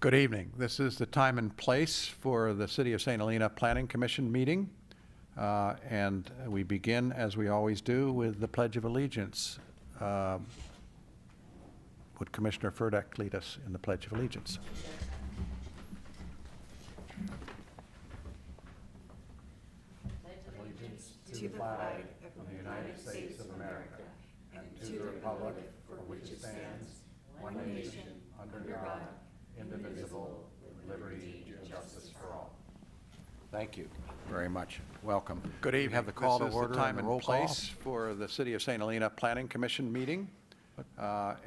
Good evening. This is the time and place for the City of St. Helena Planning Commission meeting. And we begin, as we always do, with the Pledge of Allegiance. Would Commissioner Furdak lead us in the Pledge of Allegiance? Allegiance to the flag of the United States of America and to the republic for which it stands, one nation, under God, indivisible, with liberty and justice for all. Thank you very much. Welcome. Good evening. We have the call to order time and roll place for the City of St. Helena Planning Commission meeting. Sorry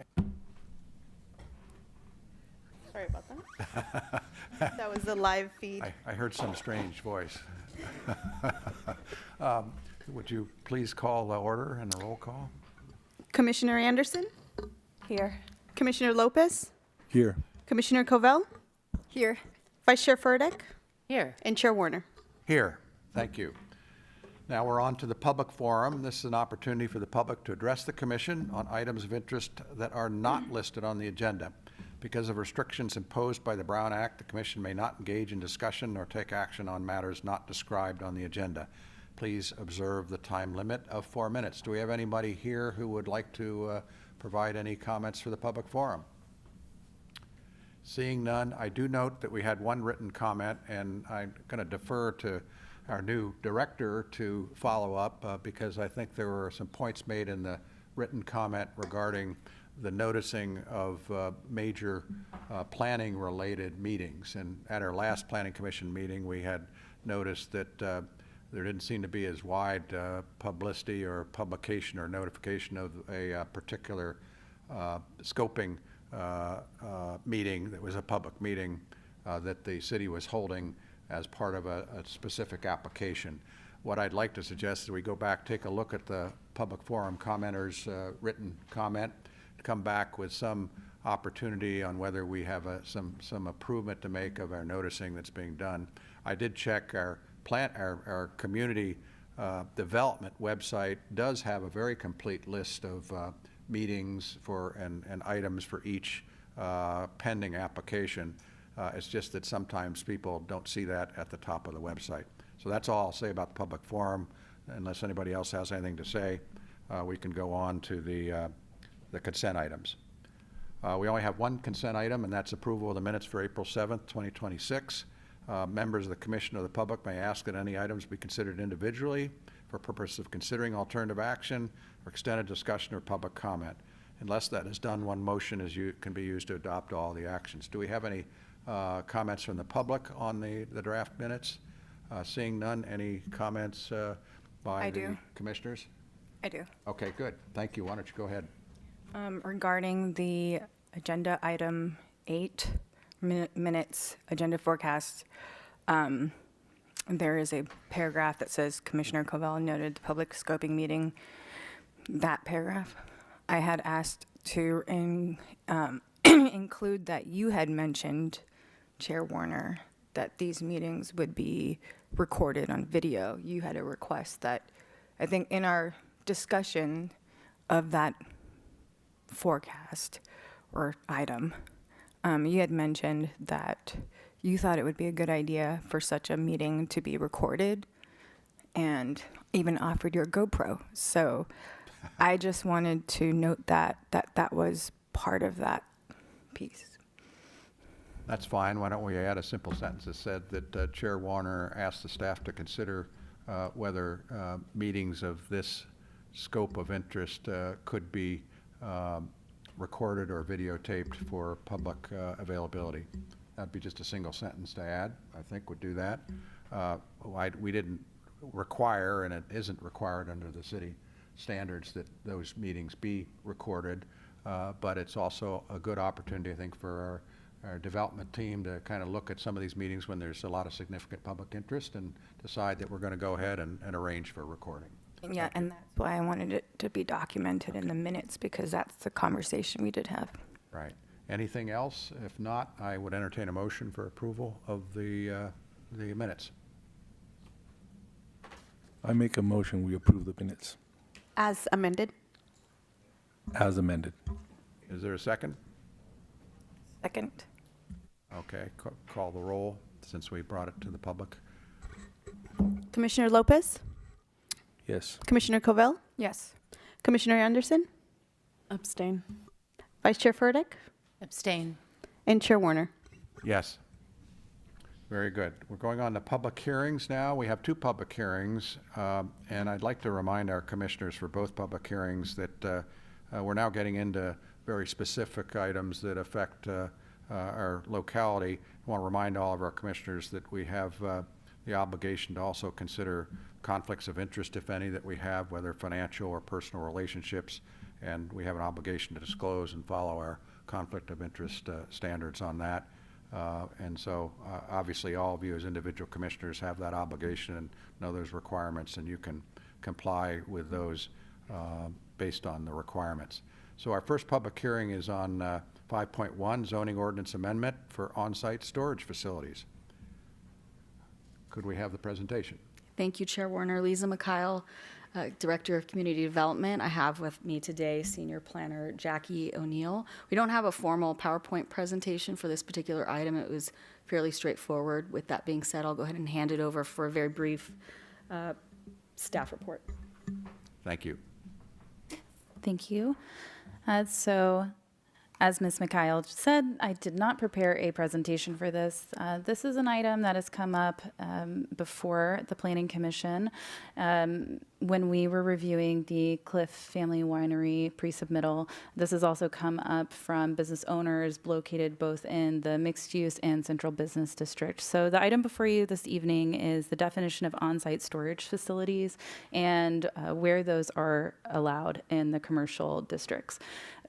about that. That was the live feed. I heard some strange voice. Would you please call the order and the roll call? Commissioner Anderson? Here. Commissioner Lopez? Here. Commissioner Covell? Here. Vice Chair Furdak? Here. And Chair Warner. Here. Thank you. Now we're on to the public forum. This is an opportunity for the public to address the Commission on items of interest that are not listed on the agenda. Because of restrictions imposed by the Brown Act, the Commission may not engage in discussion or take action on matters not described on the agenda. Please observe the time limit of 4 minutes. Do we have anybody here who would like to provide any comments for the public forum? Seeing none, I do note that we had one written comment, and I'm going to defer to our new director to follow up because I think there were some points made in the written comment regarding the noticing of major planning-related meetings. And at our last Planning Commission meeting, we had noticed that there didn't seem to be as wide publicity or publication or notification of a particular scoping meeting that was a public meeting that the city was holding as part of a specific application. What I'd like to suggest is we go back, take a look at the public forum commenters' written comment, come back with some opportunity on whether we have some improvement to make of our noticing that's being done. I did check our community development website does have a very complete list of meetings and items for each pending application. It's just that sometimes people don't see that at the top of the website. So that's all I'll say about the public forum. Unless anybody else has anything to say, we can go on to the consent items. We only have one consent item, and that's approval of the minutes for April 7th, 2026. Members of the Commission or the public may ask that any items be considered individually for purpose of considering alternative action or extended discussion or public comment. Unless that is done, one motion can be used to adopt all the actions. Do we have any comments from the public on the draft minutes? Seeing none, any comments by the commissioners? I do. Okay, good. Thank you. Why don't you go ahead? Regarding the agenda item 8, minutes, agenda forecast, there is a paragraph that says Commissioner Covell noted the public scoping meeting. That paragraph, I had asked to include that you had mentioned, Chair Warner, that these meetings would be recorded on video. You had a request that, I think in our discussion of that forecast or item, you had mentioned that you thought it would be a good idea for such a meeting to be recorded and even offered your GoPro. So I just wanted to note that was part of that piece. That's fine. Why don't we add a simple sentence that said that Chair Warner asked the staff to consider whether meetings of this scope of interest could be recorded or videotaped for public availability. That'd be just a single sentence to add. I think would do that. We didn't require, and it isn't required under the city standards, that those meetings be recorded, but it's also a good opportunity, I think, for our development team to kind of look at some of these meetings when there's a lot of significant public interest and decide that we're going to go ahead and arrange for recording. Yeah, and that's why I wanted it to be documented in the minutes, because that's the conversation we did have. Right. Anything else? If not, I would entertain a motion for approval of the minutes. I make a motion we approve the minutes As amended. as amended. Is there a second? Second. Okay, call the roll, since we brought it to the public. Commissioner Lopez, Yes. Commissioner Covell, Yes. Commissioner Anderson, Abstain. Vice Chair Furtick, Abstain. and Chair Warner. Yes. Very good. We're going on to public hearings now. We have two public hearings, and I'd like to remind our commissioners for both public hearings that we're now getting into very specific items that affect our locality. I want to remind all of our commissioners that we have the obligation to also consider conflicts of interest, if any, that we have, whether financial or personal relationships, and we have an obligation to disclose and follow our conflict of interest standards on that. And so obviously all of you as individual commissioners have that obligation and know those requirements, and you can comply with those based on the requirements. So our first public hearing is on 5.1 zoning ordinance amendment for on-site storage facilities. Could we have the presentation? Thank you, Chair Warner. Lisa Mikhail, Director of Community Development. I have with me today Senior Planner Jackie O'Neill. We don't have a formal PowerPoint presentation for this particular item. It was fairly straightforward. With that being said, I'll go ahead and hand it over for a very brief staff report. Thank you. Thank you. So, as Ms. Mikhail said, I did not prepare a presentation for this. This is an item that has come up before the Planning Commission when we were reviewing the Cliff Family Winery pre-submittal. This has also come up from business owners located both in the mixed use and central business district. So the item before you this evening is the definition of on-site storage facilities and where those are allowed in the commercial districts.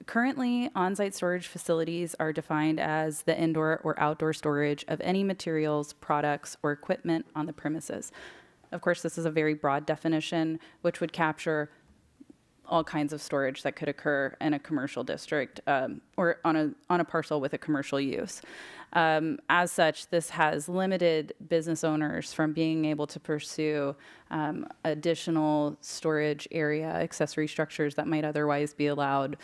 Currently, on-site storage facilities are defined as the indoor or outdoor storage of any materials, products, or equipment on the premises. Of course, this is a very broad definition, which would capture all kinds of storage that could occur in a commercial district or on a parcel with a commercial use. As such, this has limited business owners from being able to pursue additional storage area, accessory structures that might otherwise be allowed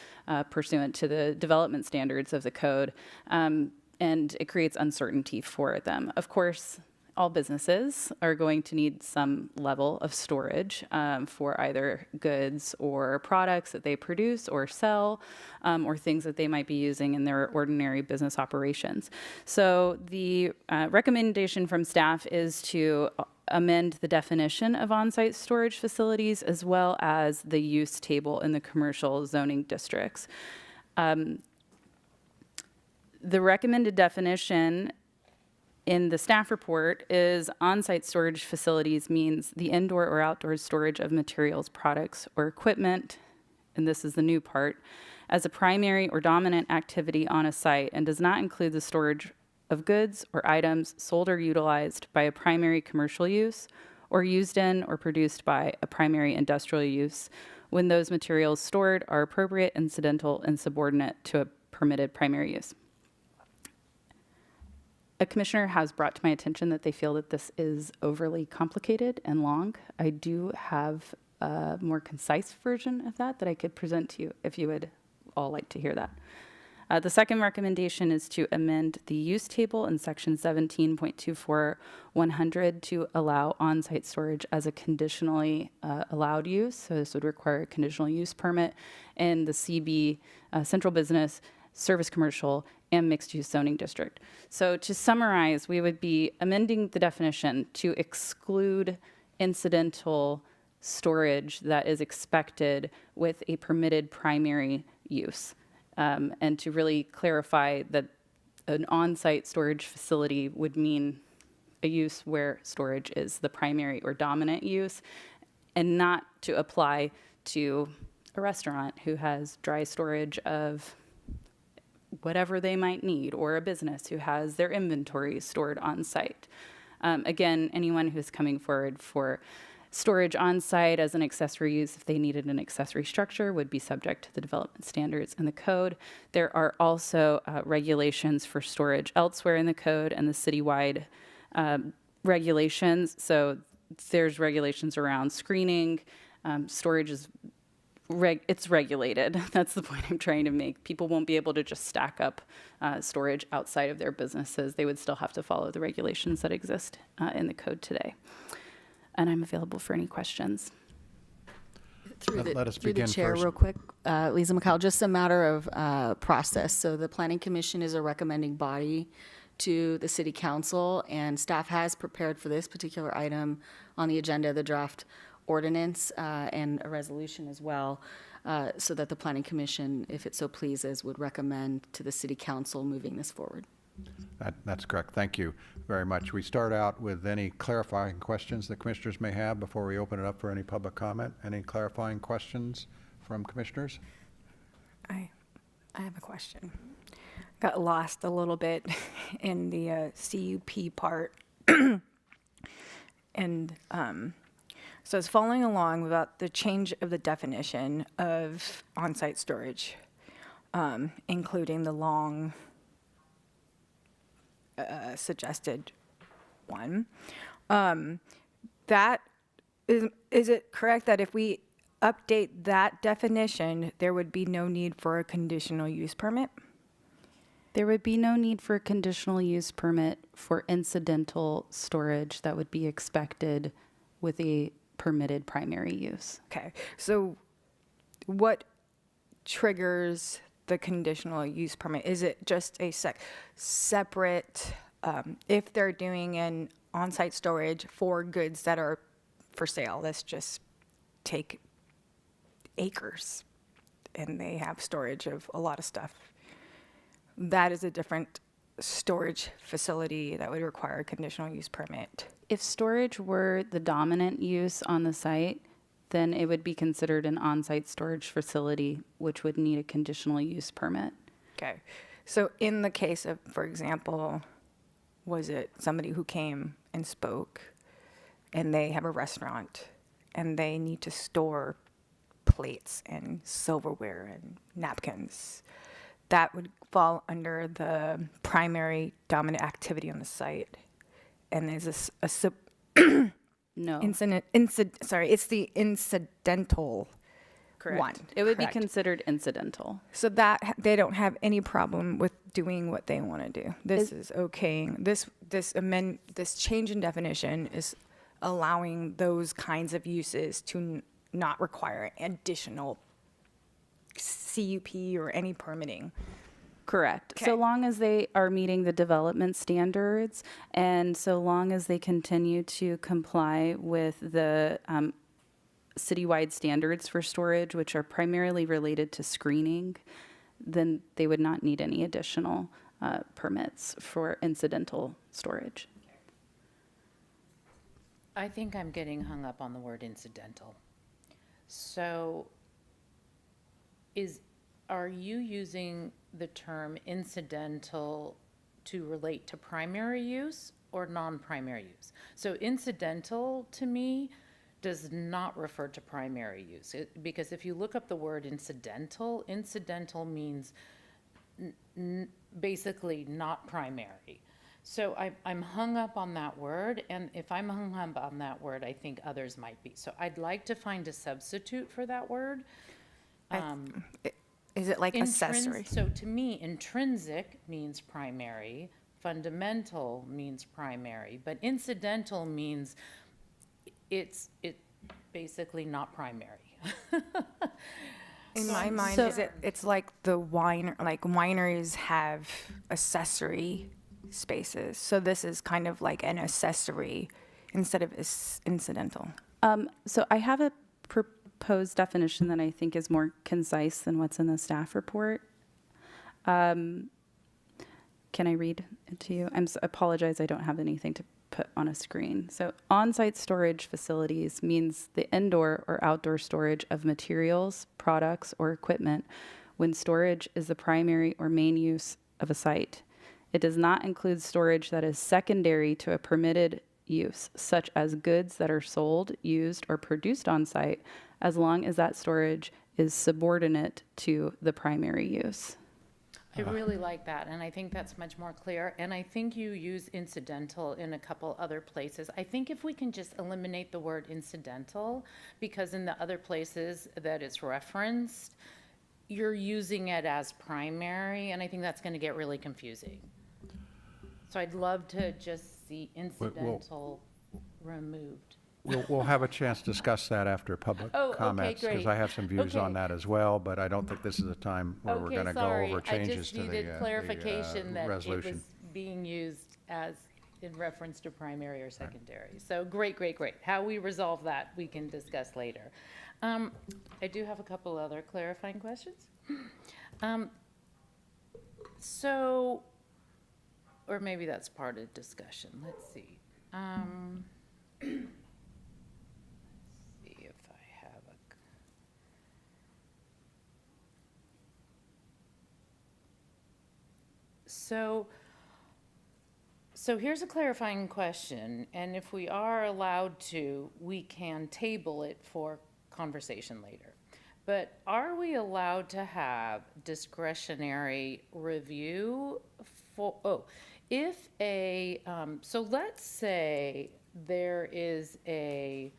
pursuant to the development standards of the code, and it creates uncertainty for them. Of course, all businesses are going to need some level of storage for either goods or products that they produce or sell, or things that they might be using in their ordinary business operations. So the recommendation from staff is to amend the definition of on-site storage facilities as well as the use table in the commercial zoning districts. The recommended definition in the staff report is on-site storage facilities means the indoor or outdoor storage of materials, products, or equipment, and this is the new part, as a primary or dominant activity on a site and does not include the storage of goods or items sold or utilized by a primary commercial use or used in or produced by a primary industrial use when those materials stored are appropriate, incidental, and subordinate to a permitted primary use. A commissioner has brought to my attention that they feel that this is overly complicated and long. I do have a more concise version of that I could present to you if you would all like to hear that. The second recommendation is to amend the use table in section 17.24100 to allow on-site storage as a conditionally allowed use. So this would require a conditional use permit in the CB, central business, service commercial, and mixed-use zoning district. So to summarize, we would be amending the definition to exclude incidental storage that is expected with a permitted primary use, and to really clarify that an on-site storage facility would mean a use where storage is the primary or dominant use, and not to apply to a restaurant who has dry storage of whatever they might need, or a business who has their inventory stored on site. Again, anyone who's coming forward for storage on site as an accessory use, if they needed an accessory structure, would be subject to the development standards in the code. There are also regulations for storage elsewhere in the code and the citywide regulations. So there's regulations around screening. Storage is it's regulated. That's the point I'm trying to make. People won't be able to just stack up storage outside of their businesses. They would still have to follow the regulations that exist in the code today. And I'm available for any questions. Let us Through the begin chair, first. real quick, Lisa McCall, just a matter of process. So the Planning Commission is a recommending body to the City Council, and staff has prepared for this particular item on the agenda, the draft ordinance and a resolution as well, so that the Planning Commission, if it so pleases, would recommend to the City Council moving this forward. That's correct. Thank you very much. We start out with any clarifying questions that commissioners may have before we open it up for any public comment. Any clarifying questions from commissioners? I have a question. Got lost a little bit in the CUP part. And so I was following along about the change of the definition of on-site storage, including the long suggested one. That is it correct that if we update that definition, there would be no need for a conditional use permit? There would be no need for a conditional use permit for incidental storage that would be expected with a permitted primary use. Okay, so what triggers the conditional use permit? Is it just a separate, if they're doing an on-site storage for goods that are for sale, let's just take acres, and they have storage of a lot of stuff. That is a different storage facility that would require a conditional use permit. If storage were the dominant use on the site, then it would be considered an on-site storage facility, which would need a conditional use permit. Okay, so in the case of, for example, was it somebody who came and spoke, and they have a restaurant, and they need to store plates and silverware and napkins, that would fall under the primary dominant activity on the site. And there's No. it's the incidental Correct. one. It would Correct. be considered incidental. So that they don't have any problem with doing what they want to do. This is okaying. This change in definition is allowing those kinds of uses to not require additional CUP or any permitting. Correct. Okay. So long as they are meeting the development standards, and so long as they continue to comply with the citywide standards for storage, which are primarily related to screening, then they would not need any additional permits for incidental storage. I think I'm getting hung up on the word incidental. So are you using the term incidental to relate to primary use or non-primary use? So incidental to me does not refer to primary use, because if you look up the word incidental, incidental means basically not primary. So I'm hung up on that word, and if I'm hung up on that word, I think others might be. So I'd like to find a substitute for that word. Is it like accessory? So to me, intrinsic means primary, fundamental means primary, but incidental means it's basically not primary. In my mind, So- it's like wineries have accessory spaces. So this is kind of like an accessory instead of incidental. So I have a proposed definition that I think is more concise than what's in the staff report. Can I read it to you? Apologize, I don't have anything to put on a screen. So on-site storage facilities means the indoor or outdoor storage of materials, products, or equipment when storage is the primary or main use of a site. It does not include storage that is secondary to a permitted use, such as goods that are sold, used, or produced on site, as long as that storage is subordinate to the primary use. I really like that, and I think that's much more clear, and I think you use incidental in a couple other places. I think if we can just eliminate the word incidental, because in the other places that it's referenced, you're using it as primary, and I think that's gonna get really confusing. So I'd love to just see incidental removed. We'll have a chance to discuss that after public Oh, okay, comments, because great. I have some views on Okay. that as well, but I don't think this is a time where we're Okay, going to go sorry. over changes to I just needed clarification the that it resolution. was being used as in reference to primary or secondary. So great, great, great. How we resolve that, we can discuss later. I do have a couple other clarifying questions. So, or maybe that's part of discussion. Let's see. Let's see if I have a. So here's a clarifying question, and if we are allowed to, we can table it for conversation later. But are we allowed to have discretionary review for, if a, so let's say there is a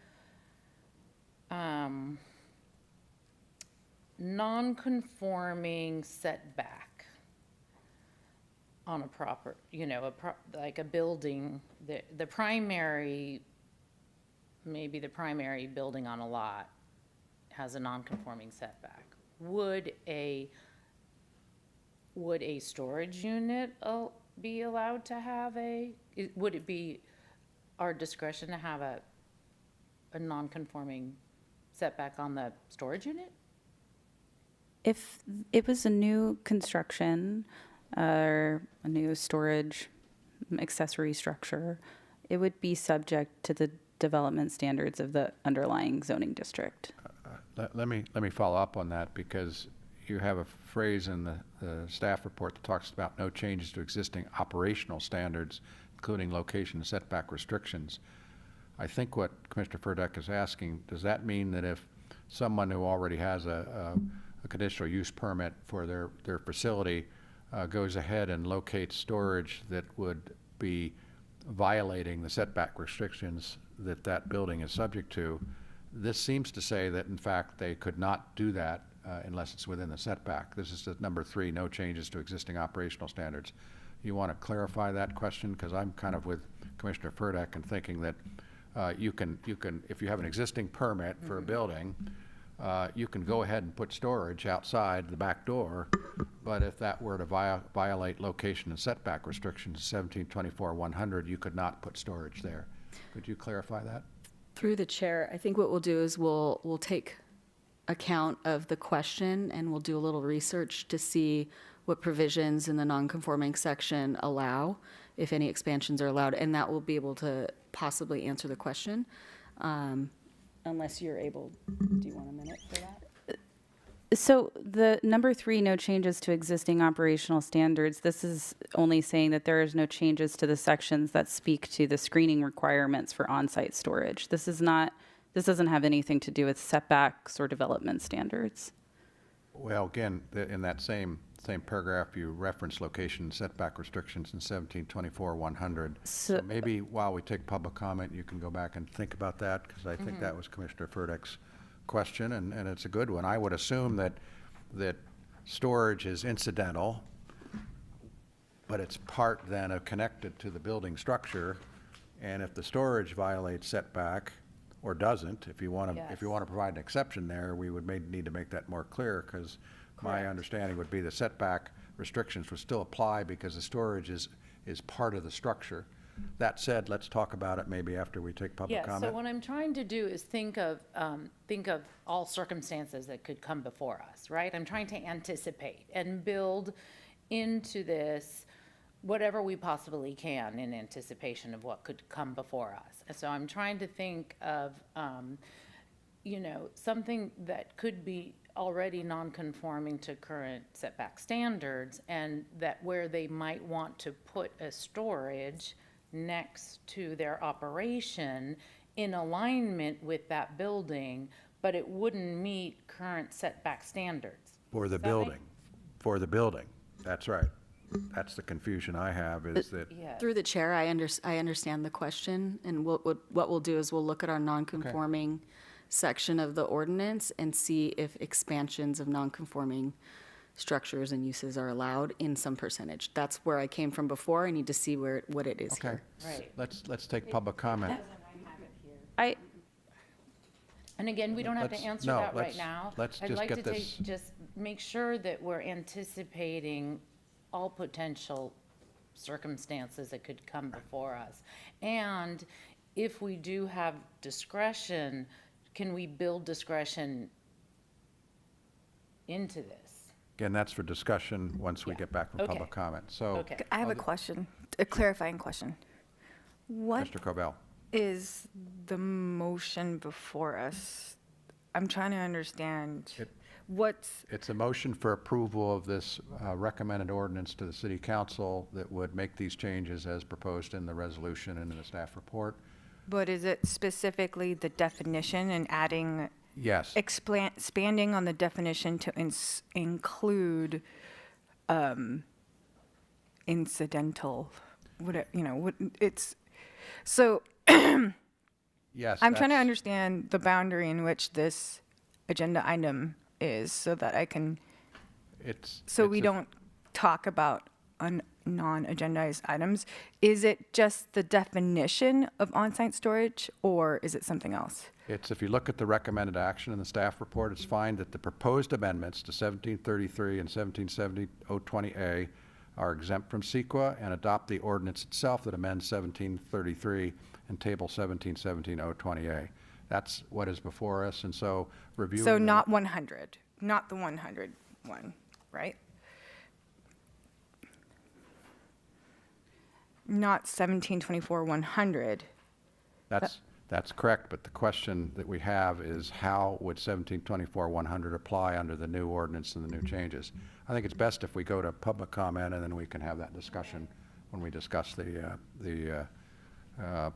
non-conforming setback on a proper, like a building, the primary, maybe the primary building on a lot has a non-conforming setback. Would a storage unit be allowed to have would it be our discretion to have a non-conforming setback on the storage unit? If it was a new construction or a new storage accessory structure, it would be subject to the development standards of the underlying zoning district. Let me follow up on that, because you have a phrase in the staff report that talks about no changes to existing operational standards, including location and setback restrictions. I think what Commissioner Furdak is asking, does that mean that if someone who already has a conditional use permit for their facility goes ahead and locates storage that would be violating the setback restrictions that building is subject to, this seems to say that, in fact, they could not do that unless it's within the setback. This is the number 3, no changes to existing operational standards. You want to clarify that question? Because I'm kind of with Commissioner Furdak and thinking that you can, if you have an existing permit for a building, you can go ahead and put storage outside the back door, but if that were to violate location and setback restrictions, 1724-100, you could not put storage there. Could you clarify that? Through the chair, I think what we'll do is we'll take account of the question and we'll do a little research to see what provisions in the non-conforming section allow, if any expansions are allowed, and that will be able to possibly answer the question. Unless you're able, do you want a minute for that? So the number 3, no changes to existing operational standards, this is only saying that there is no changes to the sections that speak to the screening requirements for on-site storage. This doesn't have anything to do with setbacks or development standards. Well, again, in that same paragraph, you reference location and setback restrictions in 1724-100. So maybe while we take public comment, you can go back and think about that, because I think that was Commissioner Furdak's question, and it's a good one. I would assume that storage is incidental, but it's part then of connected to the building structure, and if the storage violates setback or doesn't, if you want to provide an exception there, we would need to make that more clear, because my understanding would be the setback restrictions would still apply because the storage is part of the structure. That said, let's talk about it maybe after we take public comment. Yeah, so what I'm trying to do is think of all circumstances that could come before us, right? I'm trying to anticipate and build into this whatever we possibly can in anticipation of what could come before us. And so I'm trying to think of, something that could be already non-conforming to current setback standards, and that where they might want to put a storage next to their operation in alignment with that building, but it wouldn't meet current setback standards. For the Does that make- building, for the building. That's right. That's the confusion I have, is that, Yeah. Through the chair, I understand the question, and what we'll do is we'll look at our non-conforming section of the ordinance and see if expansions of non-conforming structures and uses are allowed in some percentage. That's where I came from before. I need to see what it is okay. here. Right. Let's take public comment. And again, we don't have to Let's- answer no, that right let's- now. let's I'd just like get to this- just make sure that we're anticipating all potential circumstances that could come before us. And if we do have discretion, can we build discretion into this? Again, that's for discussion once we Yeah. get back from Okay. public comment. So, Okay. I have a question, a clarifying question. What Mr. Covell, is the motion before us? I'm trying to understand It- what's, it's a motion for approval of this recommended ordinance to the city council that would make these changes as proposed in the resolution and in the staff report. but is it specifically the definition and adding, Yes, expanding on the definition to include incidental, whatever, what, it's, so yes. I'm trying to that's- understand the boundary in which this agenda item is so that I can, so it's we a- don't talk about non-agendized items. Is it just the definition of on-site storage, or is it something else? It's, if you look at the recommended action in the staff report, it's fine that the proposed amendments to 1733 and 1770-020A are exempt from CEQA and adopt the ordinance itself that amends 1733 and table 1717-020A. That's what is before us, and so reviewing. So the- not 100, not the 100 one, right? Not 1724-100. That's correct, but the question that we have is how would 1724-100 apply under the new ordinance and the new changes? I think it's best if we go to public comment and then we can have that discussion when we discuss the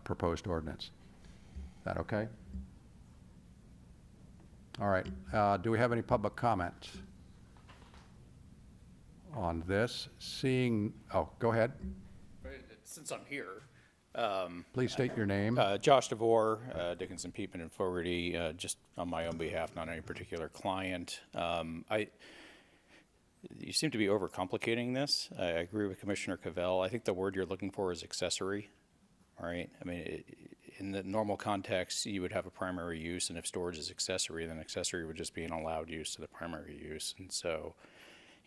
proposed ordinance. Is that okay? All right. Do we have any public comment on this? Seeing, oh, go ahead. Since I'm here, Please state your name. Josh DeVore, Dickinson, Peepin, and Fogarty, just on my own behalf, not any particular client. You seem to be overcomplicating this. I agree with Commissioner Cavell. I think the word you're looking for is accessory, all right? I mean, in the normal context, you would have a primary use, and if storage is accessory, then accessory would just be an allowed use to the primary use. And so,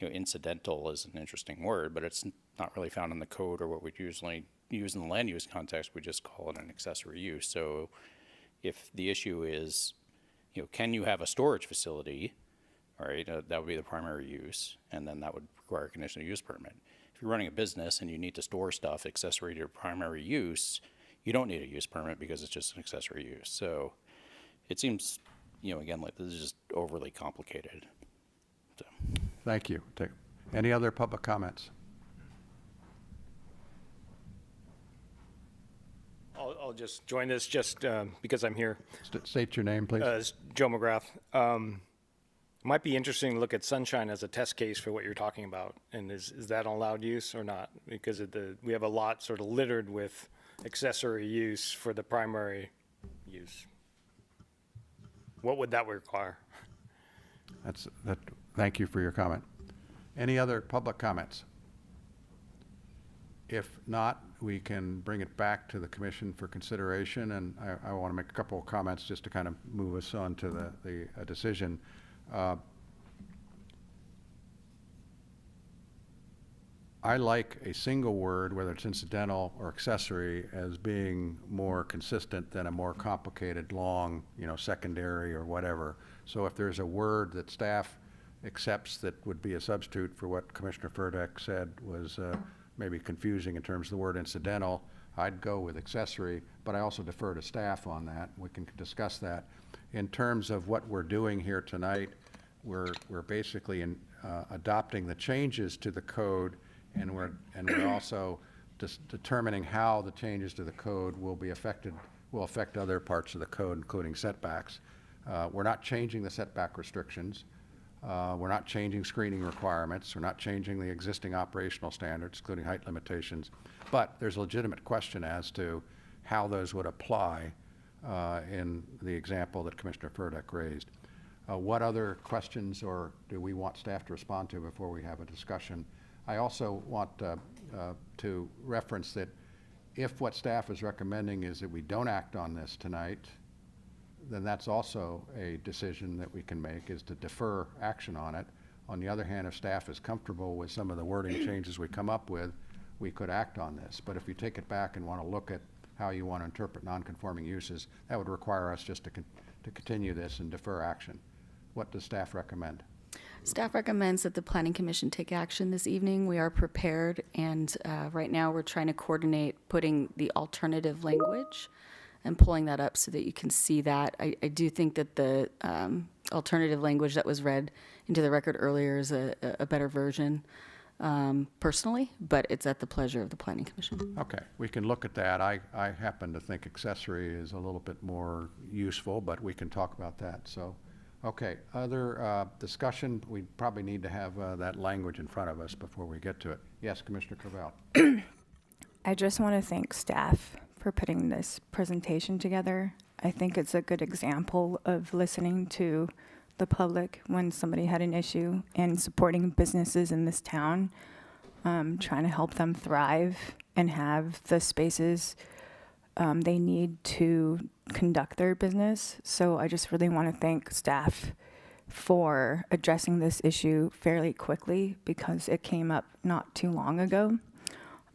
incidental is an interesting word, but it's not really found in the code or what we'd usually use in the land use context. We just call it an accessory use. So if the issue is, can you have a storage facility, all right, that would be the primary use, and then that would require a conditional use permit. If you're running a business and you need to store stuff accessory to your primary use, you don't need a use permit because it's just an accessory use. So it seems, again, like this is just overly complicated. So. Thank you. Any other public comments? I'll just join this just because I'm here. State your name, please. It's Joe McGrath. Might be interesting to look at Sunshine as a test case for what you're talking about. And is that allowed use or not? Because we have a lot sort of littered with accessory use for the primary use. What would that require? Thank you for your comment. Any other public comments? If not, we can bring it back to the commission for consideration, and I want to make a couple of comments just to kind of move us on to the decision. I like a single word, whether it's incidental or accessory, as being more consistent than a more complicated, long, secondary or whatever. So if there's a word that staff accepts that would be a substitute for what Commissioner Furdak said was maybe confusing in terms of the word incidental, I'd go with accessory, but I also defer to staff on that. We can discuss that. In terms of what we're doing here tonight, we're basically adopting the changes to the code, and we're also determining how the changes to the code will affect other parts of the code, including setbacks. We're not changing the setback restrictions. We're not changing screening requirements. We're not changing the existing operational standards, including height limitations. But there's a legitimate question as to how those would apply in the example that Commissioner Furtick raised. What other questions or do we want staff to respond to before we have a discussion? I also want to reference that if what staff is recommending is that we don't act on this tonight, then that's also a decision that we can make, is to defer action on it. On the other hand, if staff is comfortable with some of the wording changes we come up with, we could act on this. But if you take it back and want to look at how you want to interpret non-conforming uses, that would require us just to continue this and defer action. What does staff recommend? Staff recommends that the Planning Commission take action this evening. We are prepared, and right now we're trying to coordinate putting the alternative language and pulling that up so that you can see that. I do think that the alternative language that was read into the record earlier is a better version personally, but it's at the pleasure of the Planning Commission. Okay, we can look at that. I happen to think accessory is a little bit more useful, but we can talk about that. So, okay, other discussion? We probably need to have that language in front of us before we get to it. Yes, Commissioner Cavell. I just want to thank staff for putting this presentation together. I think it's a good example of listening to the public when somebody had an issue and supporting businesses in this town, trying to help them thrive and have the spaces they need to conduct their business. So I just really want to thank staff for addressing this issue fairly quickly because it came up not too long ago.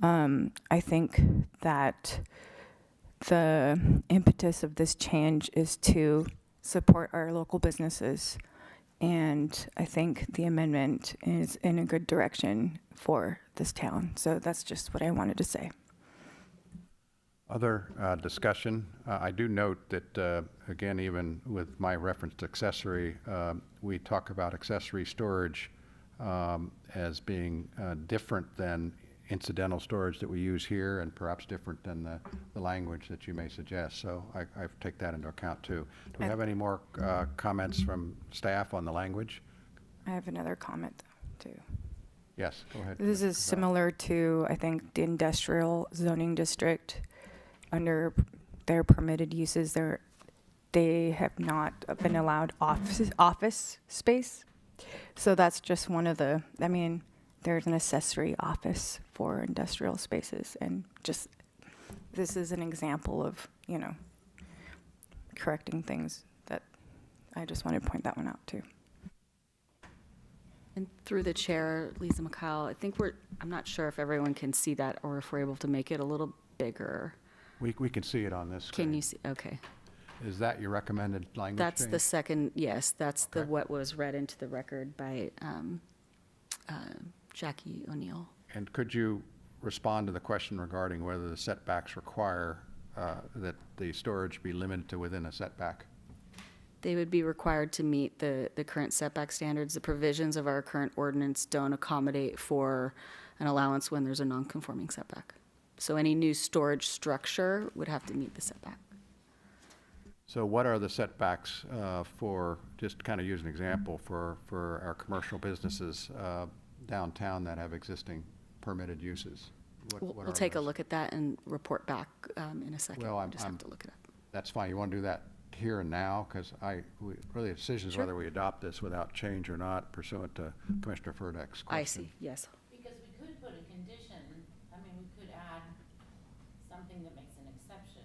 I think that the impetus of this change is to support our local businesses, and I think the amendment is in a good direction for this town. So that's just what I wanted to say. Other discussion. I do note that, again, even with my reference to accessory, we talk about accessory storage as being different than incidental storage that we use here, and perhaps different than the language that you may suggest. So I take that into account too. Do we have any more comments from staff on the language? I have another comment too. Yes, go ahead. This is similar to, I think, the industrial zoning district. Under their permitted uses, they have not been allowed office space. So that's just one of the, I mean, there's an accessory office for industrial spaces, and just, this is an example of, correcting things that I just wanted to point that one out too. And through the chair, Lisa McKyle, I think I'm not sure if everyone can see that or if we're able to make it a little bigger. We can see it on this screen. Can you see? Okay. Is that your recommended language That's change? the second, yes, that's the Okay. what was read into the record by Jackie O'Neill. And could you respond to the question regarding whether the setbacks require that the storage be limited to within a setback? They would be required to meet the current setback standards. The provisions of our current ordinance don't accommodate for an allowance when there's a non-conforming setback. So any new storage structure would have to meet the setback. So what are the setbacks for, just kind of use an example, for our commercial businesses downtown that have existing permitted uses? What We'll are take a those? look at that and report back in a second. Well, I just have to look it up. That's fine. You want to do that here and now? Because really the decision is Sure. whether we adopt this without change or not pursuant to Commissioner Furtick's question. I see, yes. Because we could put a condition, I mean, we could add something that makes an exception.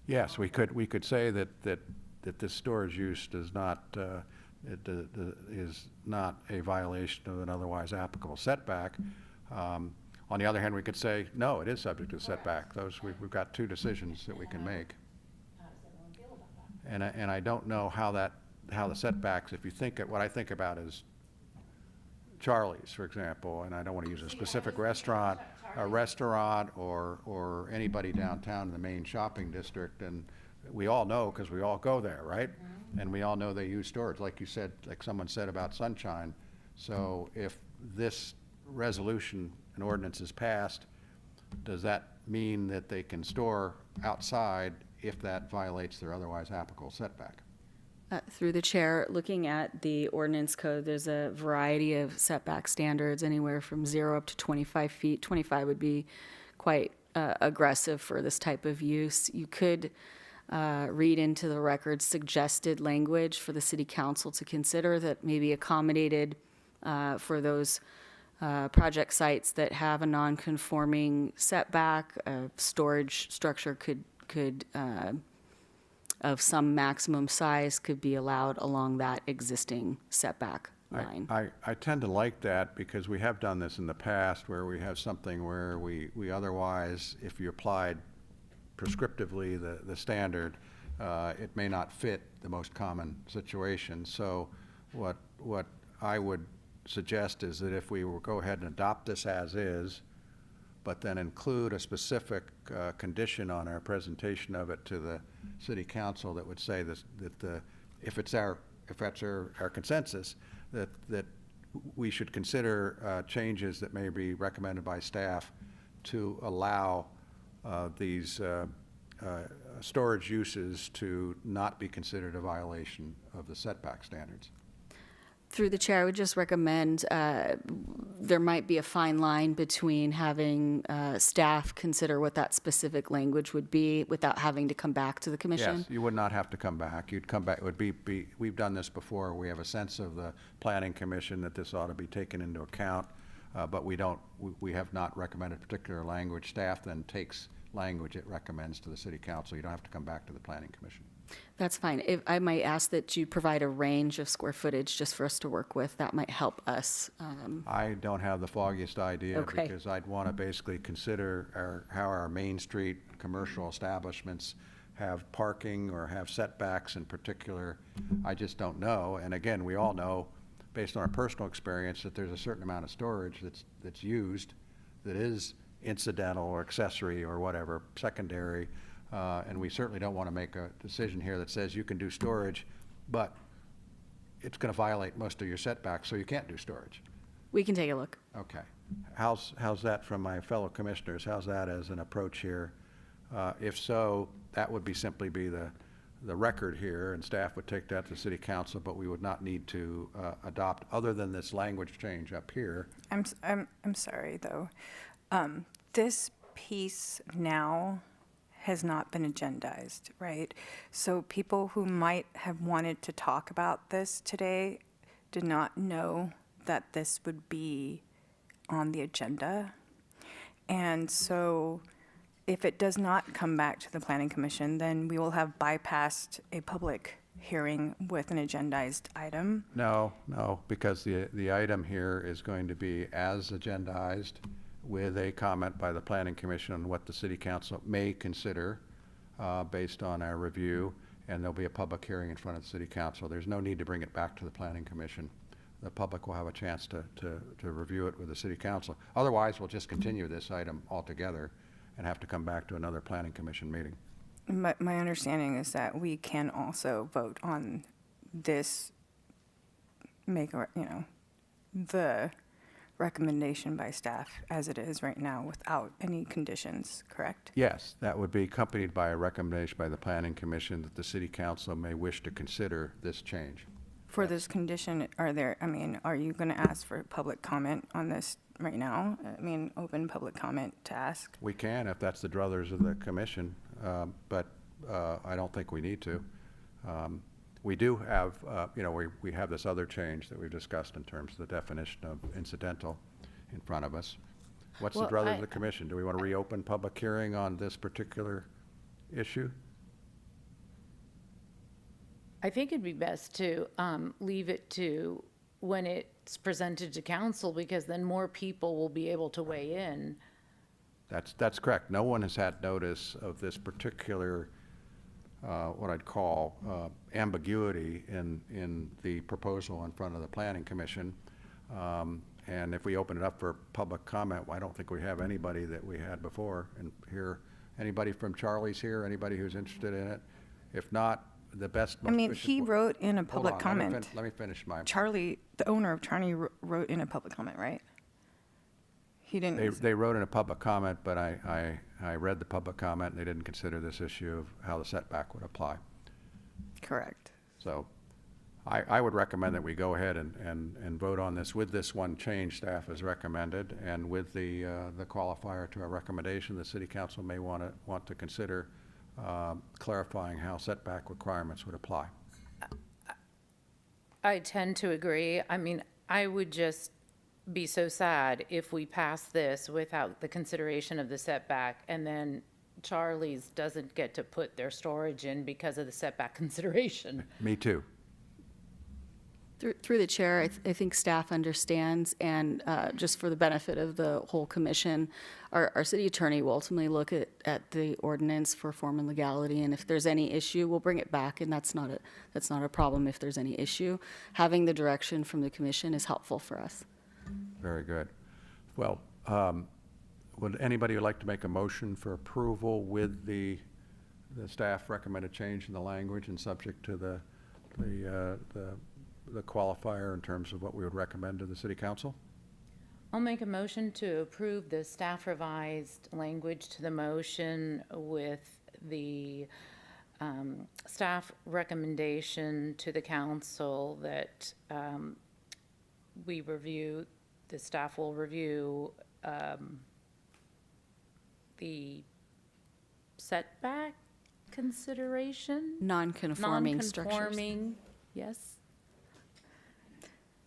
Yes, we could say that this storage use does not, is not a violation of an otherwise applicable setback. On the other hand, we could say, no, it is subject to setback. We've got two decisions that we can make. How does everyone feel about that? And I don't know how the setbacks, if you think, what I think about is Charlie's, for example, and I don't want to use a specific restaurant, or anybody downtown in the main shopping district, and we all know, because we all go there, right? And we all know they use storage, like you said, like someone said about Sunshine. So if this resolution and ordinance is passed, does that mean that they can store outside if that violates their otherwise applicable setback? Through the chair, looking at the ordinance code, there's a variety of setback standards, anywhere from 0 up to 25 feet. 25 would be quite aggressive for this type of use. You could read into the record suggested language for the city council to consider that may be accommodated for those project sites that have a non-conforming setback. A storage structure could of some maximum size could be allowed along that existing setback line. I tend to like that because we have done this in the past where we have something where we otherwise, if you applied prescriptively the standard, it may not fit the most common situation. So what I would suggest is that if we will go ahead and adopt this as is, but then include a specific condition on our presentation of it to the city council that would say this, that if that's our consensus, that we should consider changes that may be recommended by staff to allow these storage uses to not be considered a violation of the setback standards. Through the chair, I would just recommend there might be a fine line between having staff consider what that specific language would be without having to come back to the commission. Yes, you would not have to come back. You'd come back, it would be, we've done this before. We have a sense of the planning commission that this ought to be taken into account, but we have not recommended particular language. Staff then takes language it recommends to the city council. You don't have to come back to the planning commission. That's fine. If I might ask that you provide a range of square footage just for us to work with, that might help us. I don't have the foggiest idea Okay. because I'd want to basically consider how our Main Street commercial establishments have parking or have setbacks in particular. I just don't know. And again, we all know, based on our personal experience, that there's a certain amount of storage that's used that is incidental or accessory or whatever, secondary. And we certainly don't want to make a decision here that says you can do storage, but it's going to violate most of your setbacks, so you can't do storage. We can take a look. Okay. How's that from my fellow commissioners? How's that as an approach here? If so, that would simply be the record here, and staff would take that to the city council, but we would not need to adopt, other than this language change up here. I'm sorry, though. This piece now has not been agendized, right? So people who might have wanted to talk about this today did not know that this would be on the agenda. And so if it does not come back to the Planning Commission, then we will have bypassed a public hearing with an agendized item. No, because the item here is going to be as agendized with a comment by the Planning Commission on what the City Council may consider based on our review, and there'll be a public hearing in front of the City Council. There's no need to bring it back to the Planning Commission. The public will have a chance to review it with the City Council. Otherwise, we'll just continue this item altogether and have to come back to another Planning Commission meeting. My understanding is that we can also vote on this, the recommendation by staff as it is right now without any conditions, correct? Yes, that would be accompanied by a recommendation by the Planning Commission that the City Council may wish to consider this change. For this condition, are you going to ask for public comment on this right now? Open public comment to ask? We can if that's the druthers of the commission, but I don't think we need to. We do have, we have this other change that we've discussed in terms of the definition of incidental in front of us. What's the druthers of the commission? Do we want to reopen public hearing on this particular issue? I think it'd be best to leave it to when it's presented to council, because then more people will be able to weigh in. That's correct. No one has had notice of this particular, what I'd call ambiguity in the proposal in front of the Planning Commission. And if we open it up for public comment, I don't think we have anybody that we had before. And here, anybody from Charlie's here? Anybody who's interested in it? If not, the best. He wrote in a public comment. Let me finish my. Charlie, the owner of Charlie, wrote in a public comment, right? He didn't. They wrote in a public comment, but I read the public comment, and they didn't consider this issue of how the setback would apply. Correct. So I would recommend that we go ahead and vote on this with this one change staff has recommended, and with the qualifier to our recommendation, the city council may want to consider clarifying how setback requirements would apply. I tend to agree. I mean, I would just be so sad if we pass this without the consideration of the setback, and then Charlie's doesn't get to put their storage in because of the setback consideration. Me too. Through the chair, I think staff understands, and just for the benefit of the whole commission, our city attorney will ultimately look at the ordinance for form and legality, and if there's any issue, we'll bring it back, and that's not a problem if there's any issue. Having the direction from the commission is helpful for us. Very good. Well, would anybody like to make a motion for approval with the staff recommended change in the language and subject to the qualifier in terms of what we would recommend to the city council? I'll make a motion to approve the staff revised language to the motion with the staff recommendation to the council that the staff will review the setback consideration? Non-conforming structures. Non-conforming, yes.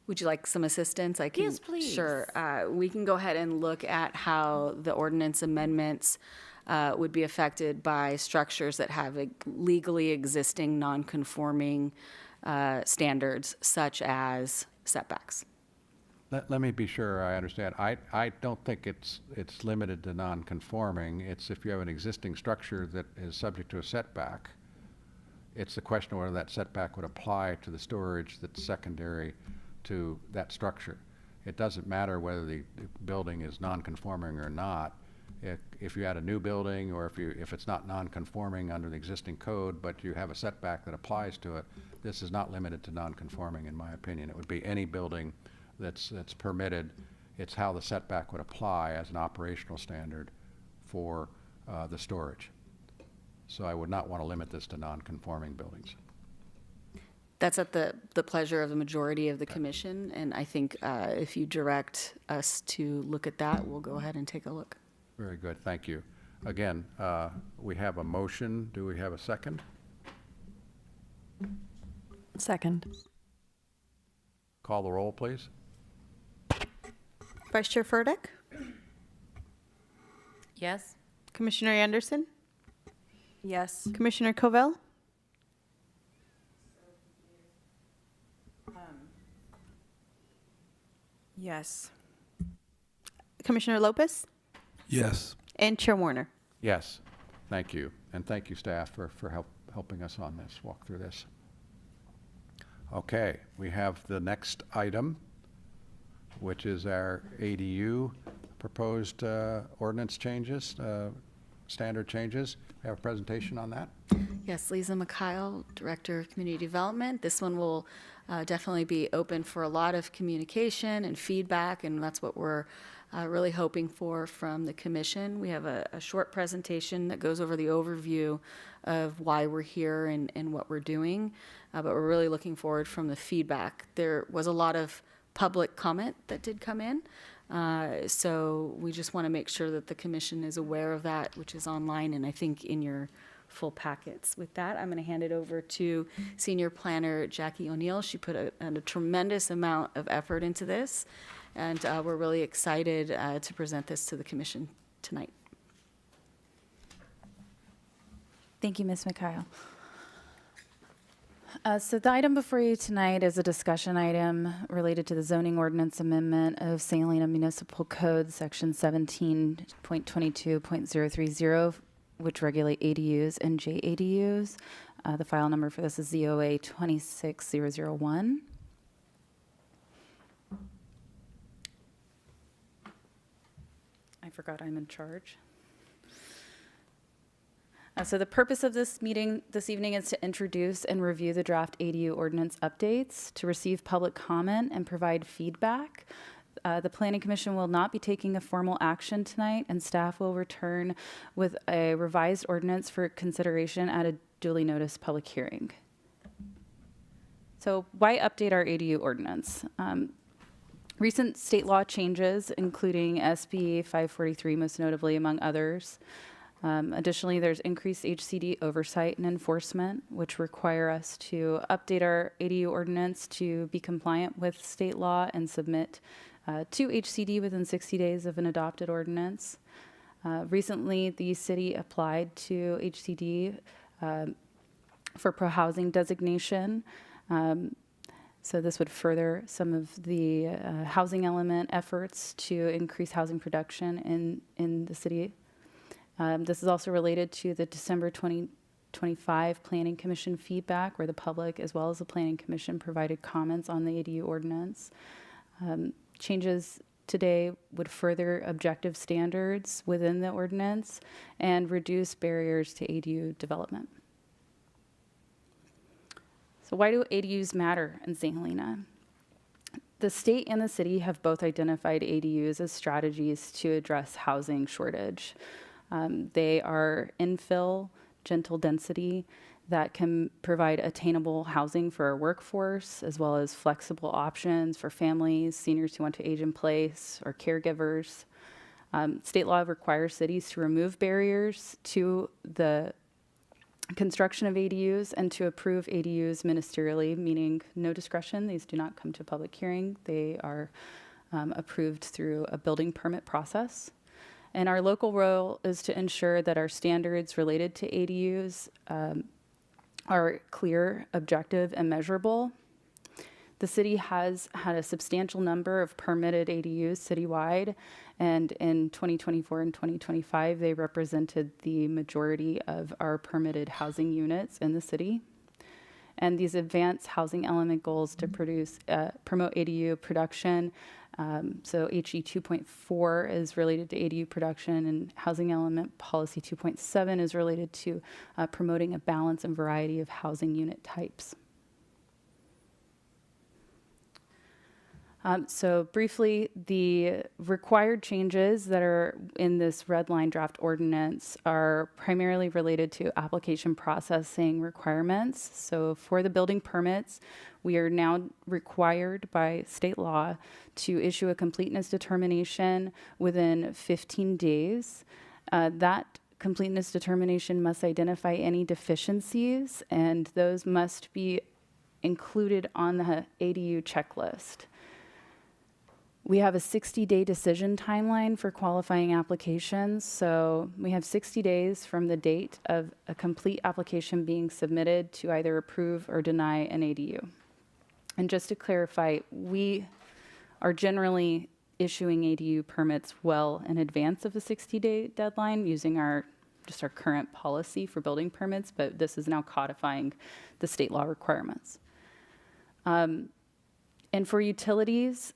Would you like some assistance? I can. Yes, please. Sure. We can go ahead and look at how the ordinance amendments would be affected by structures that have legally existing non-conforming standards, such as setbacks. Let me be sure I understand. I don't think it's limited to non-conforming. It's if you have an existing structure that is subject to a setback, it's the question of whether that setback would apply to the storage that's secondary to that structure. It doesn't matter whether the building is non-conforming or not. If you add a new building, or if it's not non-conforming under the existing code, but you have a setback that applies to it, this is not limited to non-conforming, in my opinion. It would be any building that's permitted. It's how the setback would apply as an operational standard for the storage. So I would not want to limit this to non-conforming buildings. That's at the pleasure of the majority of the commission, and I think if you direct us to look at that, we'll go ahead and take a look. Very good, thank you. Again, we have a motion. Do we have a second? Second. Call the roll, please. Vice Chair Furtick? Yes? Commissioner Anderson? Yes. Commissioner Covell? Yes. Commissioner Lopez? Yes. And Chair Warner? Yes, thank you. And thank you, staff, for helping us on this, walk through this. Okay, we have the next item, which is our ADU proposed ordinance changes, standard changes. We have a presentation on that. Yes, Lisa Mikhail, Director of Community Development. This one will definitely be open for a lot of communication and feedback, and that's what we're really hoping for from the commission. We have a short presentation that goes over the overview of why we're here and what we're doing, but we're really looking forward from the feedback. There was a lot of public comment that did come in, so we just want to make sure that the commission is aware of that, which is online and I think in your full packets. With that, I'm going to hand it over to Senior Planner Jackie O'Neill. She put a tremendous amount of effort into this, and we're really excited to present this to the commission tonight. Thank you, Ms. Mikhail. So the item before you tonight is a discussion item related to the zoning ordinance amendment of St. Helena Municipal Code, Section 17.22.030, which regulate ADUs and JADUs. The file number for this is ZOA 26001. I forgot I'm in charge. So the purpose of this meeting this evening is to introduce and review the draft ADU ordinance updates, to receive public comment and provide feedback. The Planning Commission will not be taking a formal action tonight, and staff will return with a revised ordinance for consideration at a duly noticed public hearing. So why update our ADU ordinance? Recent state law changes, including SB 543, most notably among others. Additionally, there's increased HCD oversight and enforcement, which require us to update our ADU ordinance to be compliant with state law and submit to HCD within 60 days of an adopted ordinance. Recently, the city applied to HCD for pro-housing designation. So this would further some of the housing element efforts to increase housing production in the city. This is also related to the December 2025 Planning Commission feedback, where the public as well as the Planning Commission provided comments on the ADU ordinance. Changes today would further objective standards within the ordinance and reduce barriers to ADU development. So why do ADUs matter in St. Helena? The state and the city have both identified ADUs as strategies to address housing shortage. They are infill, gentle density that can provide attainable housing for our workforce, as well as flexible options for families, seniors who want to age in place, or caregivers. State law requires cities to remove barriers to the construction of ADUs and to approve ADUs ministerially, meaning no discretion. These do not come to public hearing. They are approved through a building permit process. And our local role is to ensure that our standards related to ADUs are clear, objective, and measurable. The city has had a substantial number of permitted ADUs citywide, and in 2024 and 2025, they represented the majority of our permitted housing units in the city. And these advanced housing element goals to promote ADU production. So HE 2.4 is related to ADU production, and Housing Element Policy 2.7 is related to promoting a balance and variety of housing unit types. So briefly, the required changes that are in this red line draft ordinance are primarily related to application processing requirements. So for the building permits, we are now required by state law to issue a completeness determination within 15 days. That completeness determination must identify any deficiencies, and those must be included on the ADU checklist. We have a 60-day decision timeline for qualifying applications. So we have 60 days from the date of a complete application being submitted to either approve or deny an ADU. And just to clarify, we are generally issuing ADU permits well in advance of the 60-day deadline using our current policy for building permits, but this is now codifying the state law requirements. And for utilities,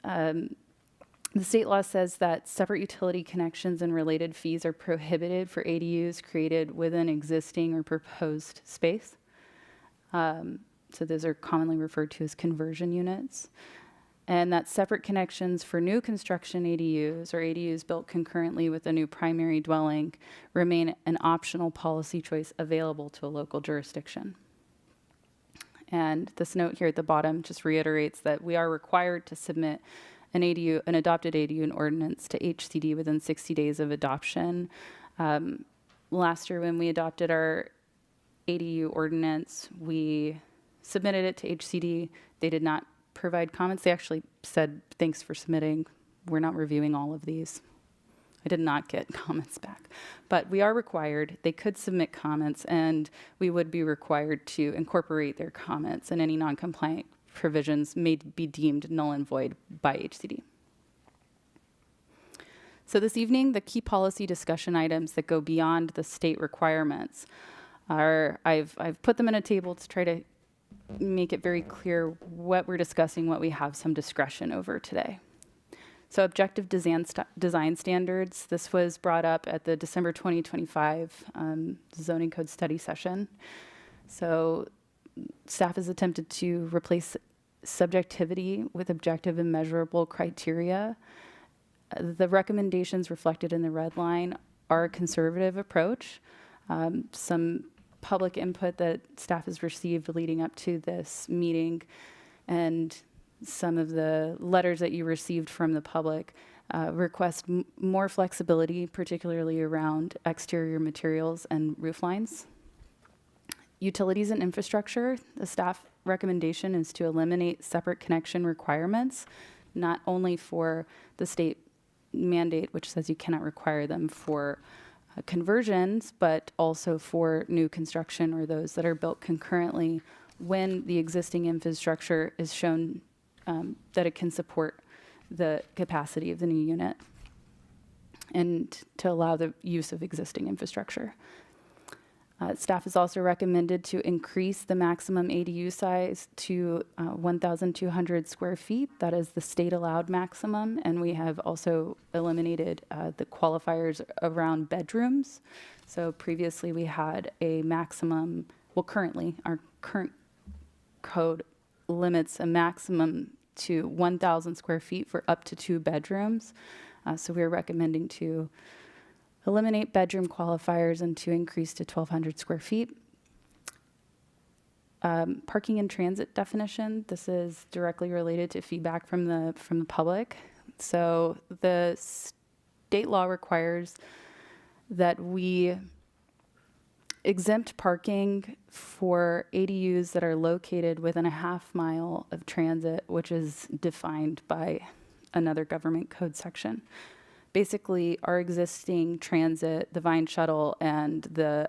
the state law says that separate utility connections and related fees are prohibited for ADUs created within existing or proposed space. So those are commonly referred to as conversion units. And that separate connections for new construction ADUs or ADUs built concurrently with a new primary dwelling remain an optional policy choice available to a local jurisdiction. And this note here at the bottom just reiterates that we are required to submit an adopted ADU and ordinance to HCD within 60 days of adoption. Last year when we adopted our ADU ordinance, we submitted it to HCD. They did not provide comments. They actually said, thanks for submitting. We're not reviewing all of these. I did not get comments back. But we are required. They could submit comments, and we would be required to incorporate their comments, and any non-compliant provisions may be deemed null and void by HCD. So this evening, the key policy discussion items that go beyond the state requirements are, I've put them in a table to try to make it very clear what we're discussing, what we have some discretion over today. So objective design standards, this was brought up at the December 2025 zoning code study session. So staff has attempted to replace subjectivity with objective and measurable criteria. The recommendations reflected in the red line are a conservative approach. Some public input that staff has received leading up to this meeting and some of the letters that you received from the public request more flexibility, particularly around exterior materials and roof lines. Utilities and infrastructure, the staff recommendation is to eliminate separate connection requirements, not only for the state mandate, which says you cannot require them for conversions, but also for new construction or those that are built concurrently when the existing infrastructure is shown that it can support the capacity of the new unit and to allow the use of existing infrastructure. Staff has also recommended to increase the maximum ADU size to 1,200 square feet. That is the state allowed maximum. And we have also eliminated the qualifiers around bedrooms. So previously we had a maximum, well, currently our current code limits a maximum to 1,000 square feet for up to 2 bedrooms. So we're recommending to eliminate bedroom qualifiers and to increase to 1,200 square feet. Parking and transit definition. This is directly related to feedback from the public. So the state law requires that we exempt parking for ADUs that are located within a half mile of transit, which is defined by another government code section. Basically, our existing transit, the Vine Shuttle, and the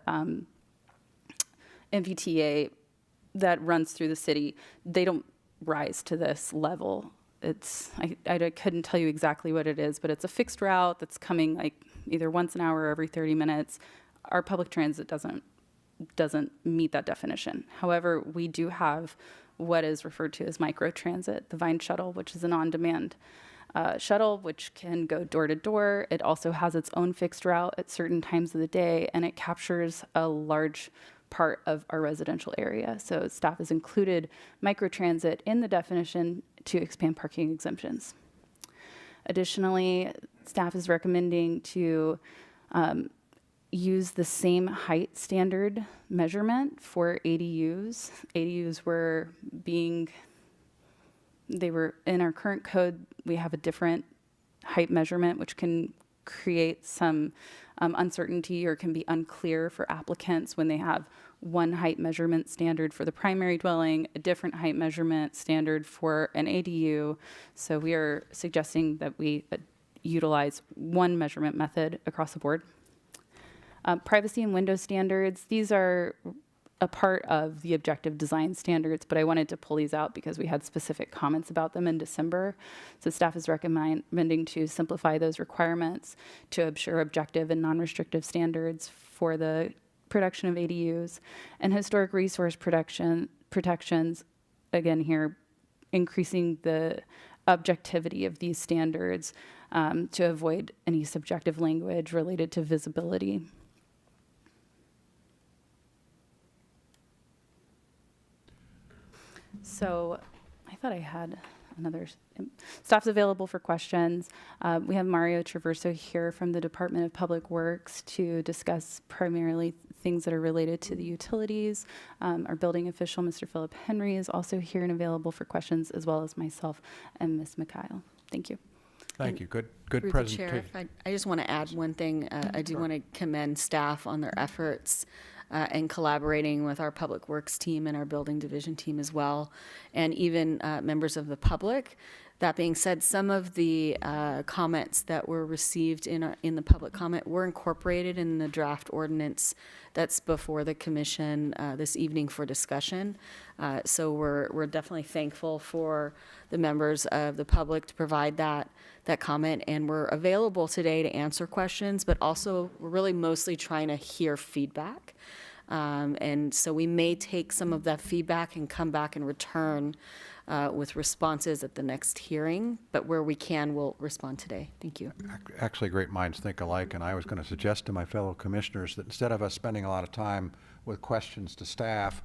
MVTA that runs through the city, they don't rise to this level. It's I couldn't tell you exactly what it is, but it's a fixed route that's coming like either once an hour or every 30 minutes. Our public transit doesn't meet that definition. However, we do have what is referred to as microtransit, the Vine Shuttle, which is an on-demand shuttle, which can go door to door. It also has its own fixed route at certain times of the day, and it captures a large part of our residential area. So staff has included microtransit in the definition to expand parking exemptions. Additionally, staff is recommending to use the same height standard measurement for ADUs. ADUs were in our current code, we have a different height measurement, which can create some uncertainty or can be unclear for applicants when they have one height measurement standard for the primary dwelling, a different height measurement standard for an ADU. So we are suggesting that we utilize one measurement method across the board. Privacy and window standards, these are a part of the objective design standards, but I wanted to pull these out because we had specific comments about them in December. So staff is recommending to simplify those requirements to ensure objective and non-restrictive standards for the production of ADUs. And historic resource protections, again here, increasing the objectivity of these standards to avoid any subjective language related to visibility. So I thought I had another. Staff's available for questions. We have Mario Traverso here from the Department of Public Works to discuss primarily things that are related to the utilities. Our building official, Mr. Philip Henry, is also here and available for questions, as well as myself and Ms. Mikhail. Thank you. Thank you. Good Through the presentation. chair, if I just want to add one thing. I do want to commend staff on their efforts and collaborating with our Public Works team and our Building Division team as well, and even members of the public. That being said, some of the comments that were received in the public comment were incorporated in the draft ordinance that's before the commission this evening for discussion. So we're definitely thankful for the members of the public to provide that comment, and we're available today to answer questions, but also we're really mostly trying to hear feedback. And so we may take some of that feedback and come back and return with responses at the next hearing, but where we can, we'll respond today. Thank you. Actually, great minds think alike, and I was going to suggest to my fellow commissioners that instead of us spending a lot of time with questions to staff,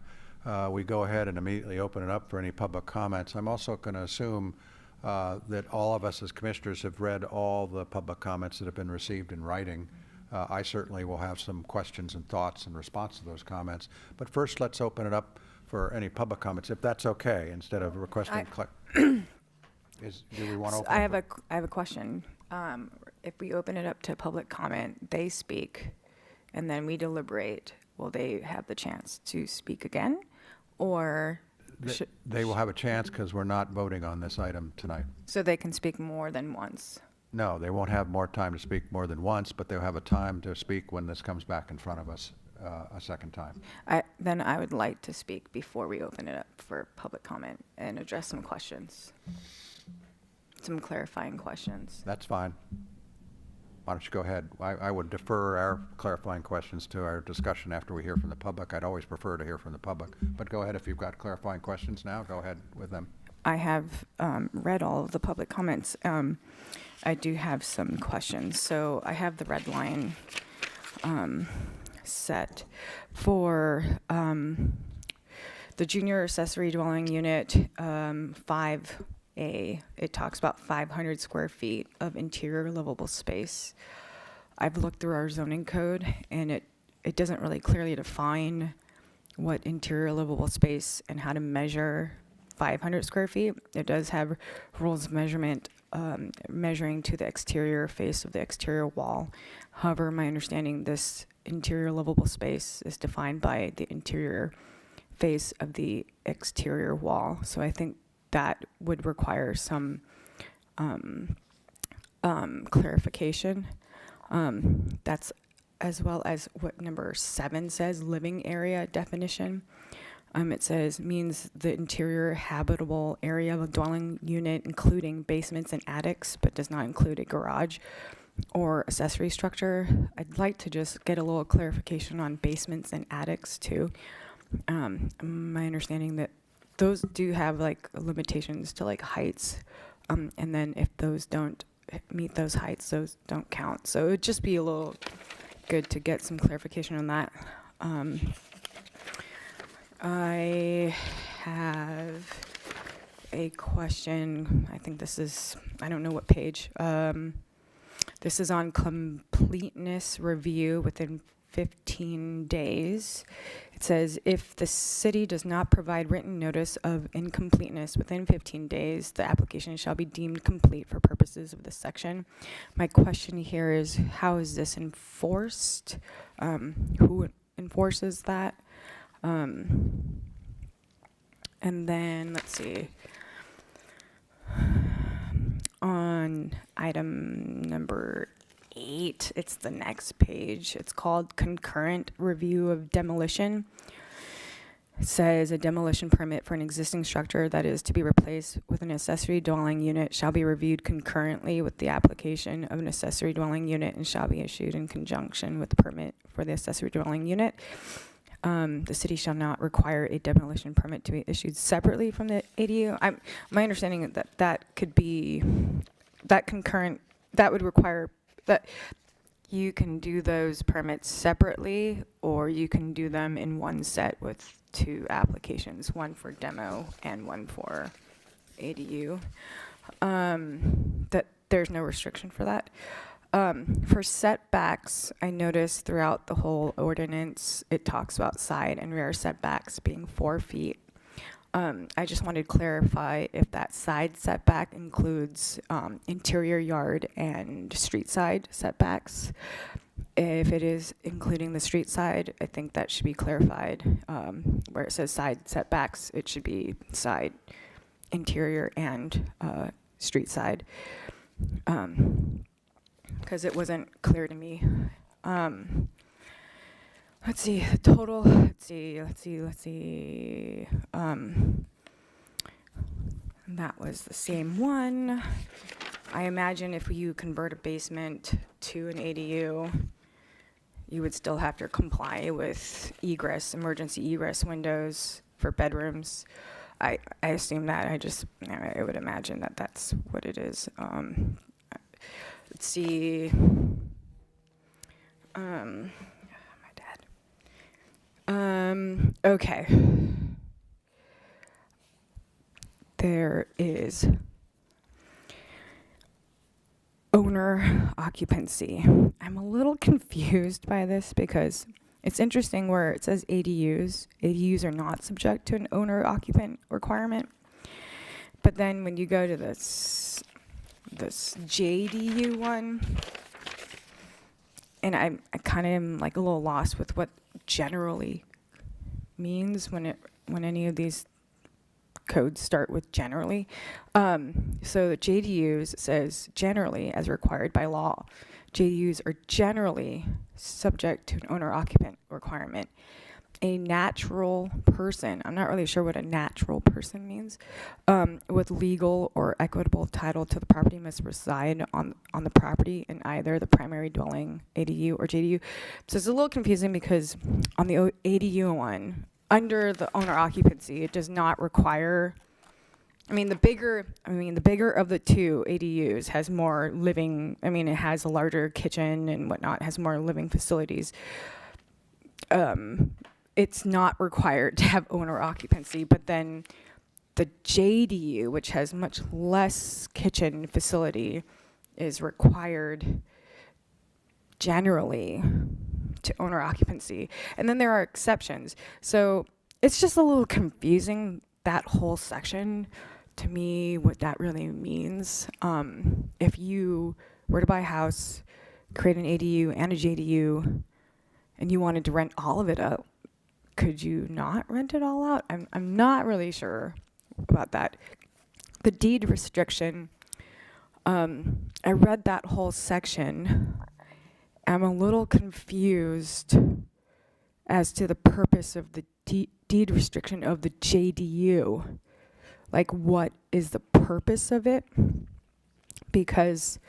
we go ahead and immediately open it up for any public comments. I'm also going to assume that all of us as commissioners have read all the public comments that have been received in writing I certainly will have some questions and thoughts in response to those comments. But first, let's open it up for any public comments, if that's okay, instead of requesting. Do we want to open? I have a question. If we open it up to public comment, they speak, and then we deliberate, will they have the chance to speak again? Or They will have a chance because we're not voting on this item tonight. so they can speak more than once? No, they won't have more time to speak more than once, but they'll have a time to speak when this comes back in front of us a second time. Then I would like to speak before we open it up for public comment and address some questions. Some clarifying questions. That's fine. Why don't you go ahead? I would defer our clarifying questions to our discussion after we hear from the public. I'd always prefer to hear from the public. But go ahead, if you've got clarifying questions now, go ahead with them. I have read all of the public comments. I do have some questions. So I have the red line set for the junior accessory dwelling unit 5A. It talks about 500 square feet of interior livable space. I've looked through our zoning code, and it doesn't really clearly define what interior livable space and how to measure 500 square feet. It does have rules of measurement measuring to the exterior face of the exterior wall. However, my understanding, this interior livable space is defined by the interior face of the exterior wall. So I think that would require some clarification. That's as well as what number 7 says, living area definition. It says means the interior habitable area of a dwelling unit, including basements and attics, but does not include a garage or accessory structure. I'd like to just get a little clarification on basements and attics too. My understanding that those do have like limitations to like heights, and then if those don't meet those heights, those don't count. So it would just be a little good to get some clarification on that. I have a question. I think this is, I don't know what page. This is on completeness review within 15 days. It says, if the city does not provide written notice of incompleteness within 15 days, the application shall be deemed complete for purposes of this section. My question here is, how is this enforced? Who enforces that? And then, let's see, on item number 8, it's the next page. It's called concurrent review of demolition. It says a demolition permit for an existing structure that is to be replaced with an accessory dwelling unit shall be reviewed concurrently with the application of an accessory dwelling unit and shall be issued in conjunction with the permit for the accessory dwelling unit. The city shall not require a demolition permit to be issued separately from the ADU. My understanding is that could be, that concurrent, that would require that you can do those permits separately, or you can do them in one set with 2 applications, one for demo and one for ADU. That there's no restriction for that. For setbacks, I noticed throughout the whole ordinance, it talks about side and rear setbacks being 4 feet. I just wanted to clarify if that side setback includes interior yard and street side setbacks. If it is including the street side, I think that should be clarified. Where it says side setbacks, it should be side, interior, and street side. Because it wasn't clear to me. Let's see, the total, let's see. That was the same one. I imagine if you convert a basement to an ADU, you would still have to comply with emergency egress windows for bedrooms. I assume that, I would imagine that that's what it is. Let's see. My dad. Okay. There is owner occupancy. I'm a little confused by this because it's interesting where it says ADUs. ADUs are not subject to an owner occupant requirement. But then when you go to this JDU one, and I kind of am like a little lost with what generally means when any of these codes start with generally. So the JDUs, it says generally as required by law. JDUs are generally subject to an owner occupant requirement. A natural person, I'm not really sure what a natural person means, with legal or equitable title to the property must reside on the property in either the primary dwelling, ADU, or JDU. So it's a little confusing because on the ADU one, under the owner occupancy, it does not require, the bigger of the two ADUs has more living, it has a larger kitchen and whatnot, has more living facilities. It's not required to have owner occupancy, but then the JDU, which has much less kitchen facility, is required generally to owner occupancy. And then there are exceptions. So it's just a little confusing, that whole section, to me, what that really means. If you were to buy a house, create an ADU and a JDU, and you wanted to rent all of it out, could you not rent it all out? I'm not really sure about that. The deed restriction, I read that whole section. I'm a little confused as to the purpose of the deed restriction of the JDU. Like, what is the purpose of it? Because,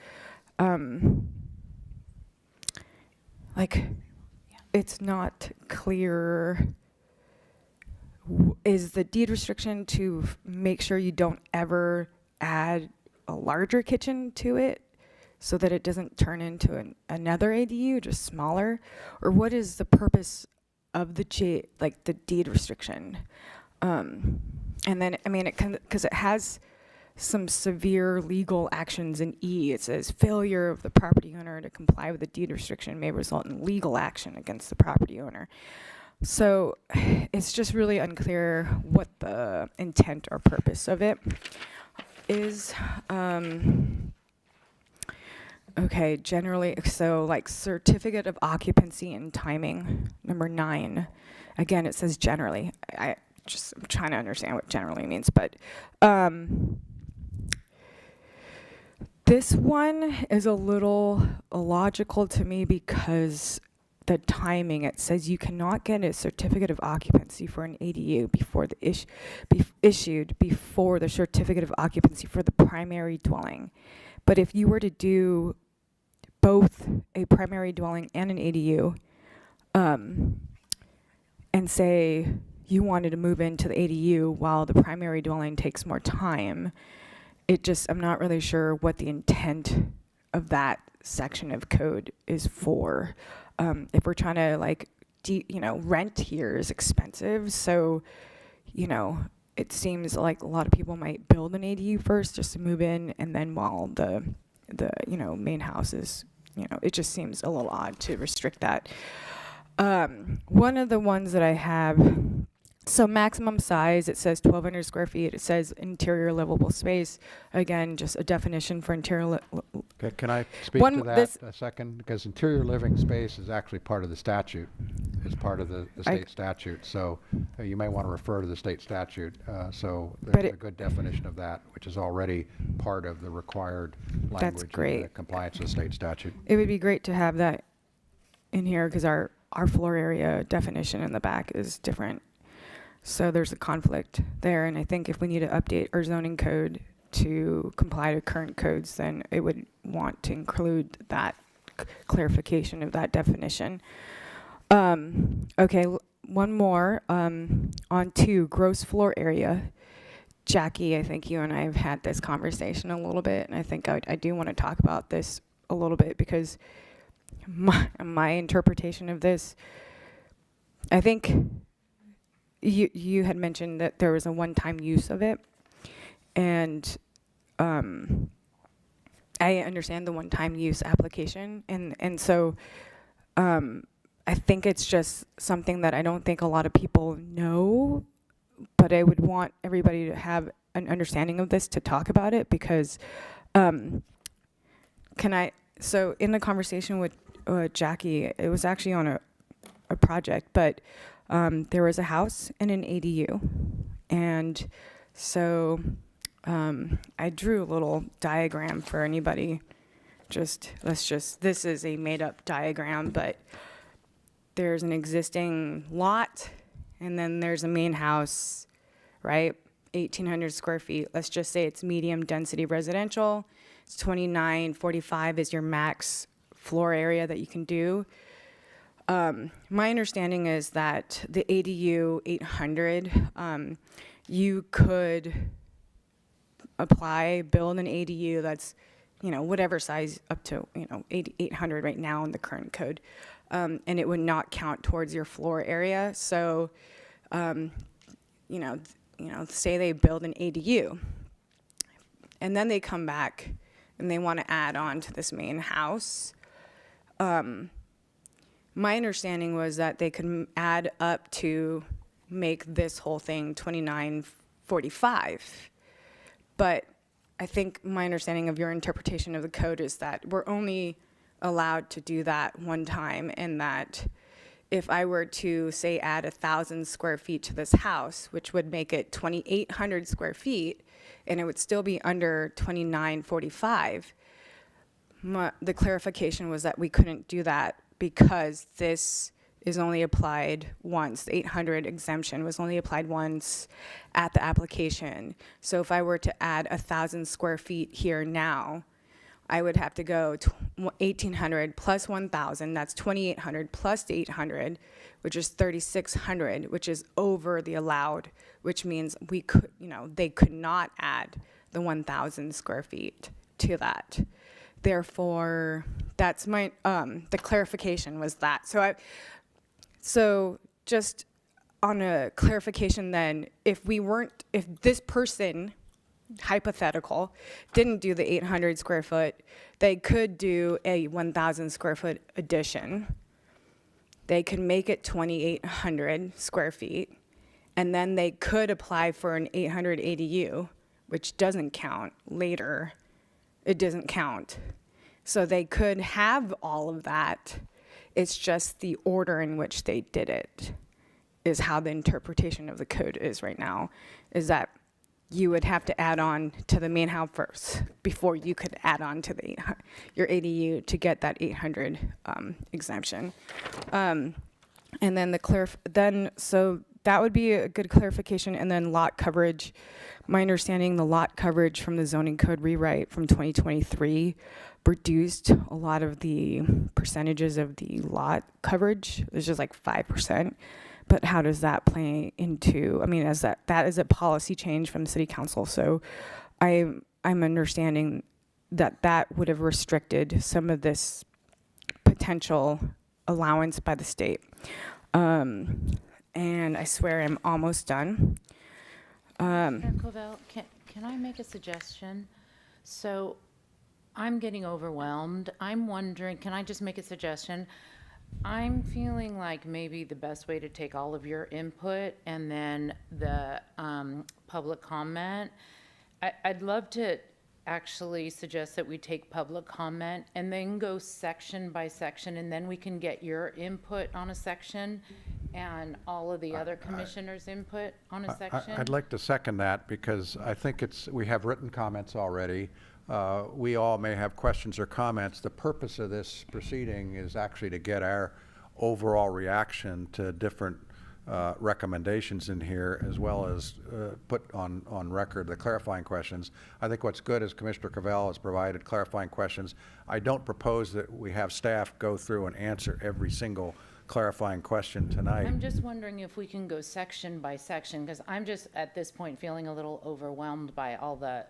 it's not clear. Is the deed restriction to make sure you don't ever add a larger kitchen to it so that it doesn't turn into another ADU, just smaller? Or what is the purpose of the deed restriction? And then, because it has some severe legal actions in E. It says failure of the property owner to comply with the deed restriction may result in legal action against the property owner. So it's just really unclear what the intent or purpose of it is. Okay, generally, so like certificate of occupancy and timing, number 9. Again, it says generally. I'm trying to understand what generally means, but this one is a little illogical to me because the timing, it says you cannot get a certificate of occupancy for an ADU before the issued before the certificate of occupancy for the primary dwelling. But if you were to do both a primary dwelling and an ADU, and say you wanted to move into the ADU while the primary dwelling takes more time, I'm not really sure what the intent of that section of code is for. If we're trying to rent here is expensive. So, it seems like a lot of people might build an ADU first just to move in. And then while the main house is, it just seems a little odd to restrict that. One of the ones that I have, so maximum size, it says 1,200 square feet. It says interior livable space. Again, just a definition for interior. Can I speak to that a second? Because interior living space is actually part of the statute. It's part of the state statute. So you may want to refer to the state statute. So there's a good definition of that, which is already part of the required language in compliance with state statute. It would be great to have that in here because our floor area definition in the back is different. So there's a conflict there, and I think if we need to update our zoning code to comply to current codes, then it would want to include that clarification of that definition. Okay, one more. On 2, gross floor area. Jackie, I think you and I have had this conversation a little bit, and I think I do want to talk about this a little bit because my interpretation of this, I think you had mentioned that there was a one-time use of it, and I understand the one-time use application, and so I think it's just something that I don't think a lot of people know, but I would want everybody to have an understanding of this to talk about it because so in the conversation with Jackie, it was actually on a project, but there was a house and an ADU. And so I drew a little diagram for anybody. This is a made up diagram, but there's an existing lot and then there's a main house, right? 1,800 square feet. Let's just say it's medium density residential. It's 2945 is your max floor area that you can do. My understanding is that the ADU 800, you could build an ADU that's, whatever size up to, 800 right now in the current code. And it would not count towards your floor area. So, say they build an ADU and then they come back and they want to add on to this main house. My understanding was that they could add up to make this whole thing 2945. But I think my understanding of your interpretation of the code is that we're only allowed to do that one time, and that if I were to, say, add 1,000 square feet to this house, which would make it 2,800 square feet, and it would still be under 2945, the clarification was that we couldn't do that because this is only applied once. The 800 exemption was only applied once at the application. So if I were to add 1,000 square feet here now, I would have to go 1,800 plus 1,000, that's 2,800 plus the 800, which is 3,600, which is over the allowed, which means we could, they could not add the 1,000 square feet to that. Therefore, that's my, the clarification was that. So just on a clarification then, if this person, hypothetical, didn't do the 800 square foot, they could do a 1,000 square foot addition. They could make it 2,800 square feet, and then they could apply for an 800 ADU, which doesn't count later. It doesn't count. So they could have all of that. It's just the order in which they did it is how the interpretation of the code is right now, is that you would have to add on to the main house first before you could add on to your ADU to get that 800 exemption. And then so that would be a good clarification. And then lot coverage, my understanding, the lot coverage from the zoning code rewrite from 2023 reduced a lot of the percentages of the lot coverage. It's just like 5%. But how does that play into, as that is a policy change from the city council. So I'm understanding that would have restricted some of this potential allowance by the state. And I swear I'm almost done. Mayor Covell, can I make a suggestion? So I'm getting overwhelmed. I'm wondering, can I just make a suggestion? I'm feeling like maybe the best way to take all of your input and then the public comment, I'd love to actually suggest that we take public comment and then go section by section, and then we can get your input on a section and all of the other commissioners' input on a section. I'd like to second that because I think we have written comments already. We all may have questions or comments. The purpose of this proceeding is actually to get our overall reaction to different recommendations in here, as well as put on record the clarifying questions. I think what's good is Commissioner Covell has provided clarifying questions. I don't propose that we have staff go through and answer every single clarifying question tonight. I'm just wondering if we can go section by section, because I'm just at this point feeling a little overwhelmed by all the,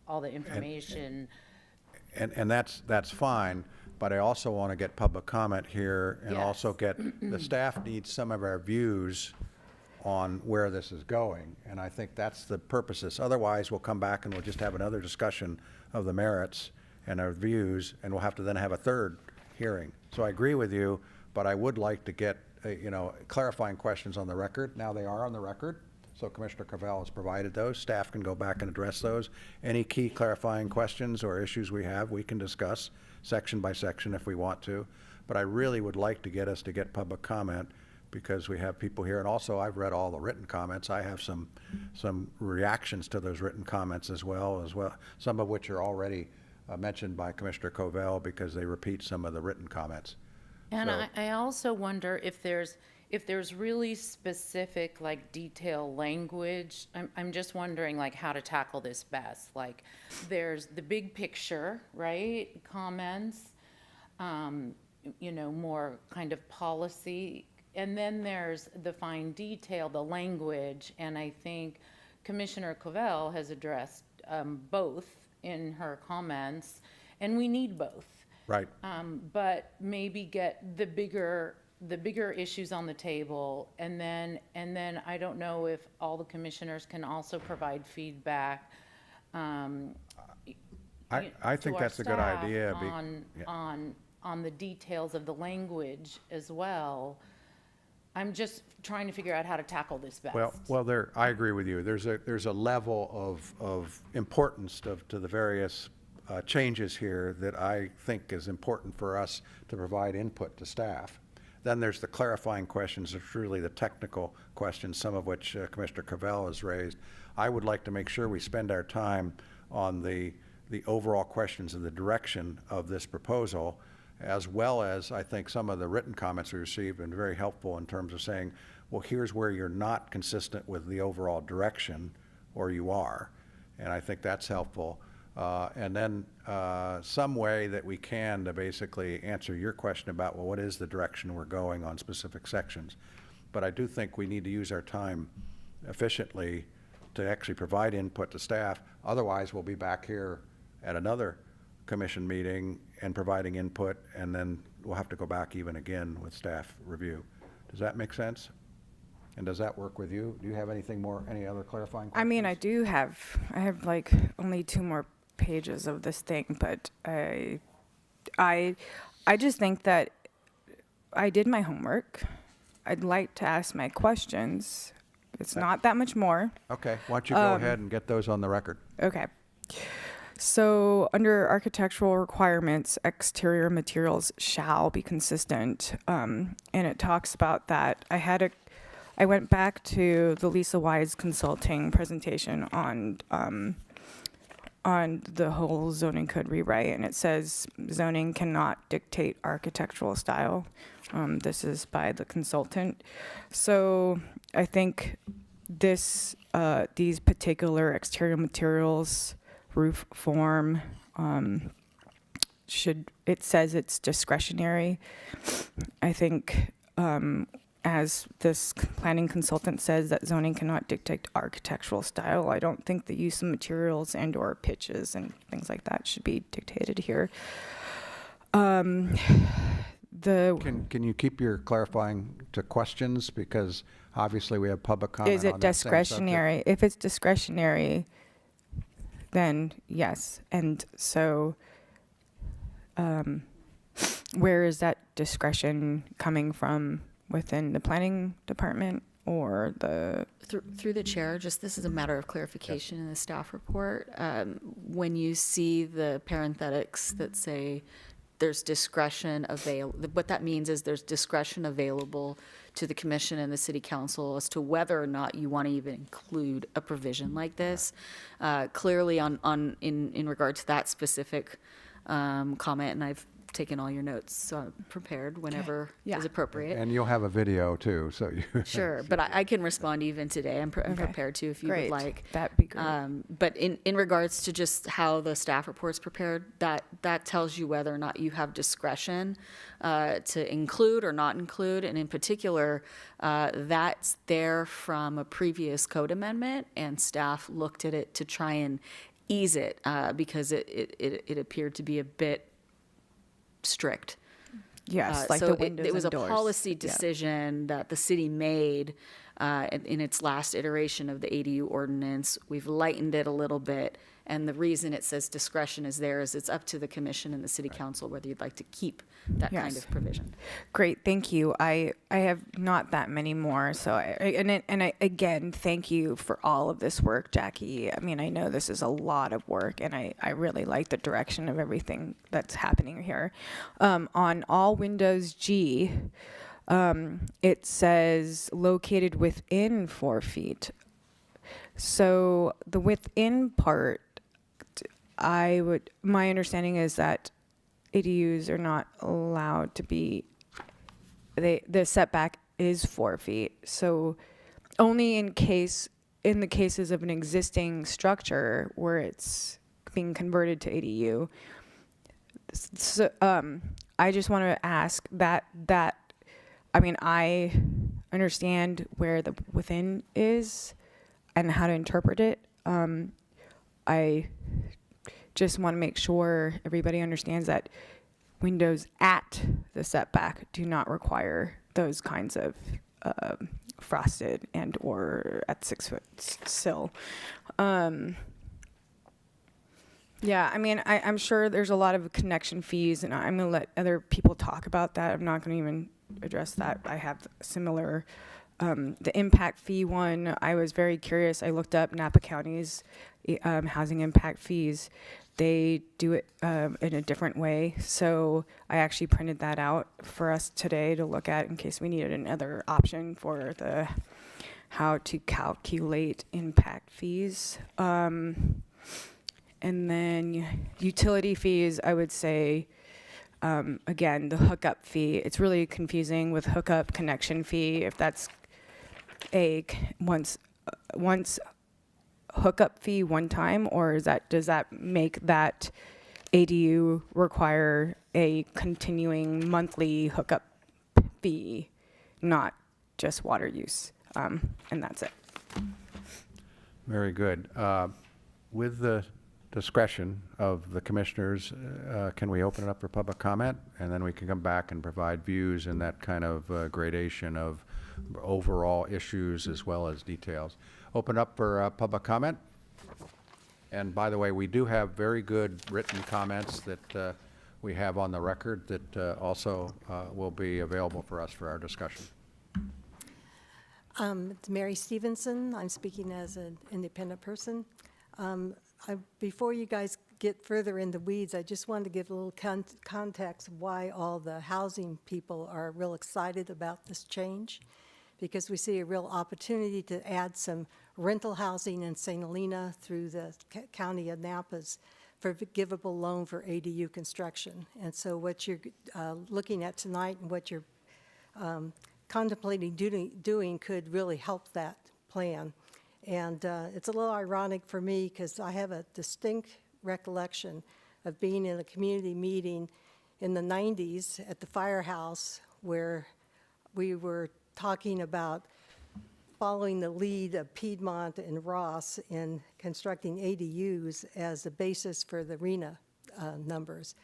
all the information. And that's fine, but I also want to get public comment here and Yes. also get, the staff needs some of our views on where this is going. And I think that's the purposes. Otherwise, we'll come back and we'll just have another discussion of the merits and our views, and we'll have to then have a third hearing. So I agree with you, but I would like to get, clarifying questions on the record. Now they are on the record, so Commissioner Cavell has provided those. Staff can go back and address those. Any key clarifying questions or issues we have, we can discuss section by section if we want to. But I really would like to get us to get public comment, because we have people here. And also, I've read all the written comments. I have some reactions to those written comments as well, some of which are already mentioned by Commissioner Covell because they repeat some of the written comments. And So- I also wonder if there's really specific, like, detail language. I'm just wondering, like, how to tackle this best. Like, there's the big picture, right, comments, more kind of policy. And then there's the fine detail, the language, and I think Commissioner Covell has addressed both in her comments, and we need both. Right. But maybe get the bigger issues on the table, and then I don't know if all the commissioners can also provide feedback. I to think our that's a good staff idea. On the details of the language as well. I'm just trying to figure out how to tackle this best. Well, I agree with you. There's a level of importance to the various changes here that I think is important for us to provide input to staff. Then there's the clarifying questions, it's really the technical questions, some of which Commissioner Cavell has raised. I would like to make sure we spend our time on the overall questions and the direction of this proposal, as well as I think some of the written comments we received have been very helpful in terms of saying, well, here's where you're not consistent with the overall direction, or you are. And I think that's helpful. And then some way that we can to basically answer your question about, well, what is the direction we're going on specific sections? But I do think we need to use our time efficiently to actually provide input to staff. Otherwise, we'll be back here at another commission meeting and providing input, and then we'll have to go back even again with staff review. Does that make sense? And does that work with you? Do you have any other clarifying questions? I mean, I have like only 2 more pages of this thing, but I just think that I did my homework. I'd like to ask my questions. It's not that much more. Okay, why don't you go ahead and get those on the record? Okay. So under architectural requirements, exterior materials shall be consistent. And it talks about that. I went back to the Lisa Wise Consulting presentation on the whole zoning code rewrite, and it says zoning cannot dictate architectural style. This is by the consultant. So I think these particular exterior materials, roof form, it says it's discretionary. I think as this planning consultant says that zoning cannot dictate architectural style, I don't think the use of materials and or pitches and things like that should be dictated here. Can you keep your clarifying to questions, because obviously we have public comment Is on it that same subject. discretionary? If it's discretionary, then yes. And so where is that discretion coming from? Within the planning department or the... Through the chair, just this is a matter of clarification in the staff report. When you see the parenthetics that say there's discretion available, what that means is there's discretion available to the commission and the city council as to whether or not you want to even include a provision like this. Clearly in regard to that specific comment, and I've taken all your notes, so I'm prepared whenever Yeah. is appropriate. And you'll have a video too, so you... Sure, but I can respond even today. I'm Okay. prepared to if you Great. would like. That'd be great. But in regards to just how the staff report's prepared, that tells you whether or not you have discretion to include or not include. And in particular, that's there from a previous code amendment, and staff looked at it to try and ease it because it appeared to be a bit strict. Yes, like so the windows it was a and doors. policy Yeah. decision that the city made in its last iteration of the ADU ordinance. We've lightened it a little bit. And the reason it says discretion is there is it's up to the commission and the city council whether you'd like to keep that kind Yes. of provision. Great, thank you. I have not that many more, so again, thank you for all of this work, Jackie. I mean, I know this is a lot of work, and I really like the direction of everything that's happening here. On all Windows G, it says located within 4 feet. So the within part, my understanding is that ADUs are not allowed to be, the setback is 4 feet. So only in the cases of an existing structure where it's being converted to ADU. So, I just want to ask that, I mean, I understand where the within is and how to interpret it. I just want to make sure everybody understands that windows at the setback do not require those kinds of frosted and or at 6 foot sill. Yeah, I mean, I'm sure there's a lot of connection fees, and I'm going to let other people talk about that. I'm not going to even address that. I have similar, the impact fee one. I was very curious. I looked up Napa County's housing impact fees. They do it in a different way. So I actually printed that out for us today to look at in case we needed another option for how to calculate impact fees. And then utility fees, I would say, again, the hookup fee. It's really confusing with hookup connection fee. If that's once hookup fee one time, or does that make that ADU require a continuing monthly hookup fee, not just water use? And that's it. Very good. With the discretion of the commissioners, can we open it up for public comment? And then we can come back and provide views in that kind of gradation of overall issues as well as details. Open up for public comment. And by the way, we do have very good written comments that we have on the record that also will be available for us for our discussion. It's Mary Stevenson. I'm speaking as an independent person. Before you guys get further in the weeds, I just wanted to give a little context of why all the housing people are real excited about this change, because we see a real opportunity to add some rental housing in St. Helena through the county of Napa's forgivable loan for ADU construction. And so what you're looking at tonight and what you're contemplating doing could really help that plan. And it's a little ironic for me because I have a distinct recollection of being in a community meeting in the 90s at the firehouse where we were talking about following the lead of Piedmont and Ross in constructing ADUs as the basis for the RHNA numbers,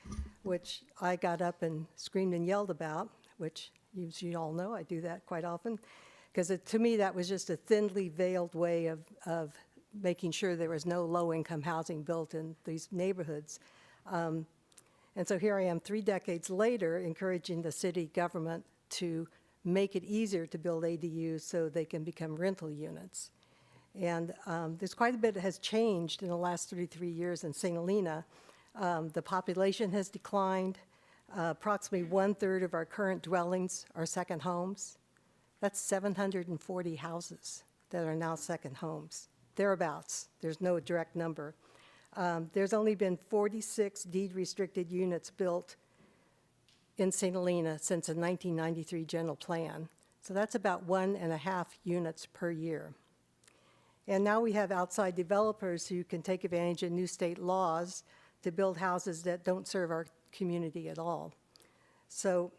which I got up and screamed and yelled about, which you all know I do that quite often, because to me that was just a thinly veiled way of making sure there was no low-income housing built in these neighborhoods. And so here I am 3 decades later encouraging the city government to make it easier to build ADUs so they can become rental units. And there's quite a bit that has changed in the last 33 years in St. Helena. The population has declined. Approximately 1/3 of our current dwellings are second homes. That's 740 houses that are now second homes, thereabouts. There's no direct number. There's only been 46 deed-restricted units built in St. Helena since the 1993 general plan. So that's about 1.5 units per year. And now we have outside developers who can take advantage of new state laws to build houses that don't serve our community at all. So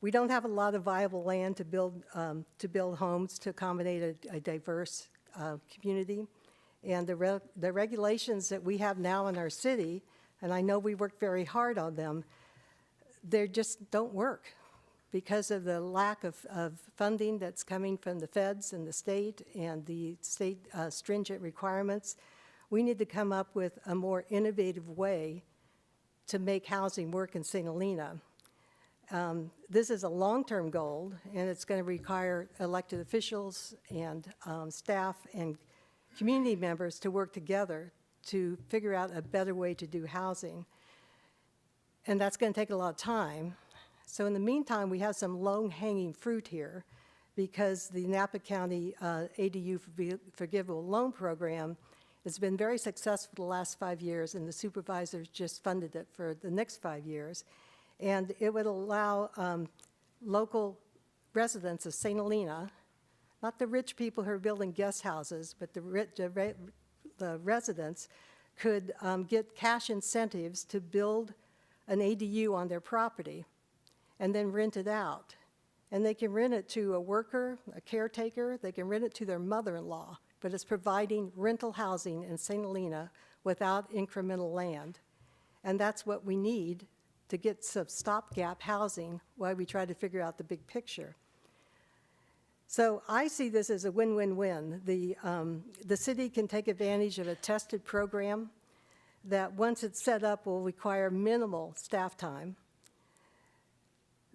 we don't have a lot of viable land to build homes to accommodate a diverse community. And the regulations that we have now in our city, and I know we work very hard on them, they just don't work. because of the lack of funding that's coming from the feds and the state and the state stringent requirements, we need to come up with a more innovative way to make housing work in St. Helena. This is a long-term goal, and it's going to require elected officials and staff and community members to work together to figure out a better way to do housing. And that's going to take a lot of time. So in the meantime, we have some low-hanging fruit here because the Napa County ADU Forgivable Loan Program has been very successful the last 5 years, and the supervisors just funded it for the next 5 years. And it would allow local residents of St. Helena, not the rich people who are building guest houses, but the residents could get cash incentives to build an ADU on their property and then rent it out. And they can rent it to a worker, a caretaker, they can rent it to their mother-in-law, but it's providing rental housing in St. Helena without incremental land. And that's what we need to get some stopgap housing while we try to figure out the big picture. So I see this as a win-win-win. The city can take advantage of a tested program that once it's set up will require minimal staff time.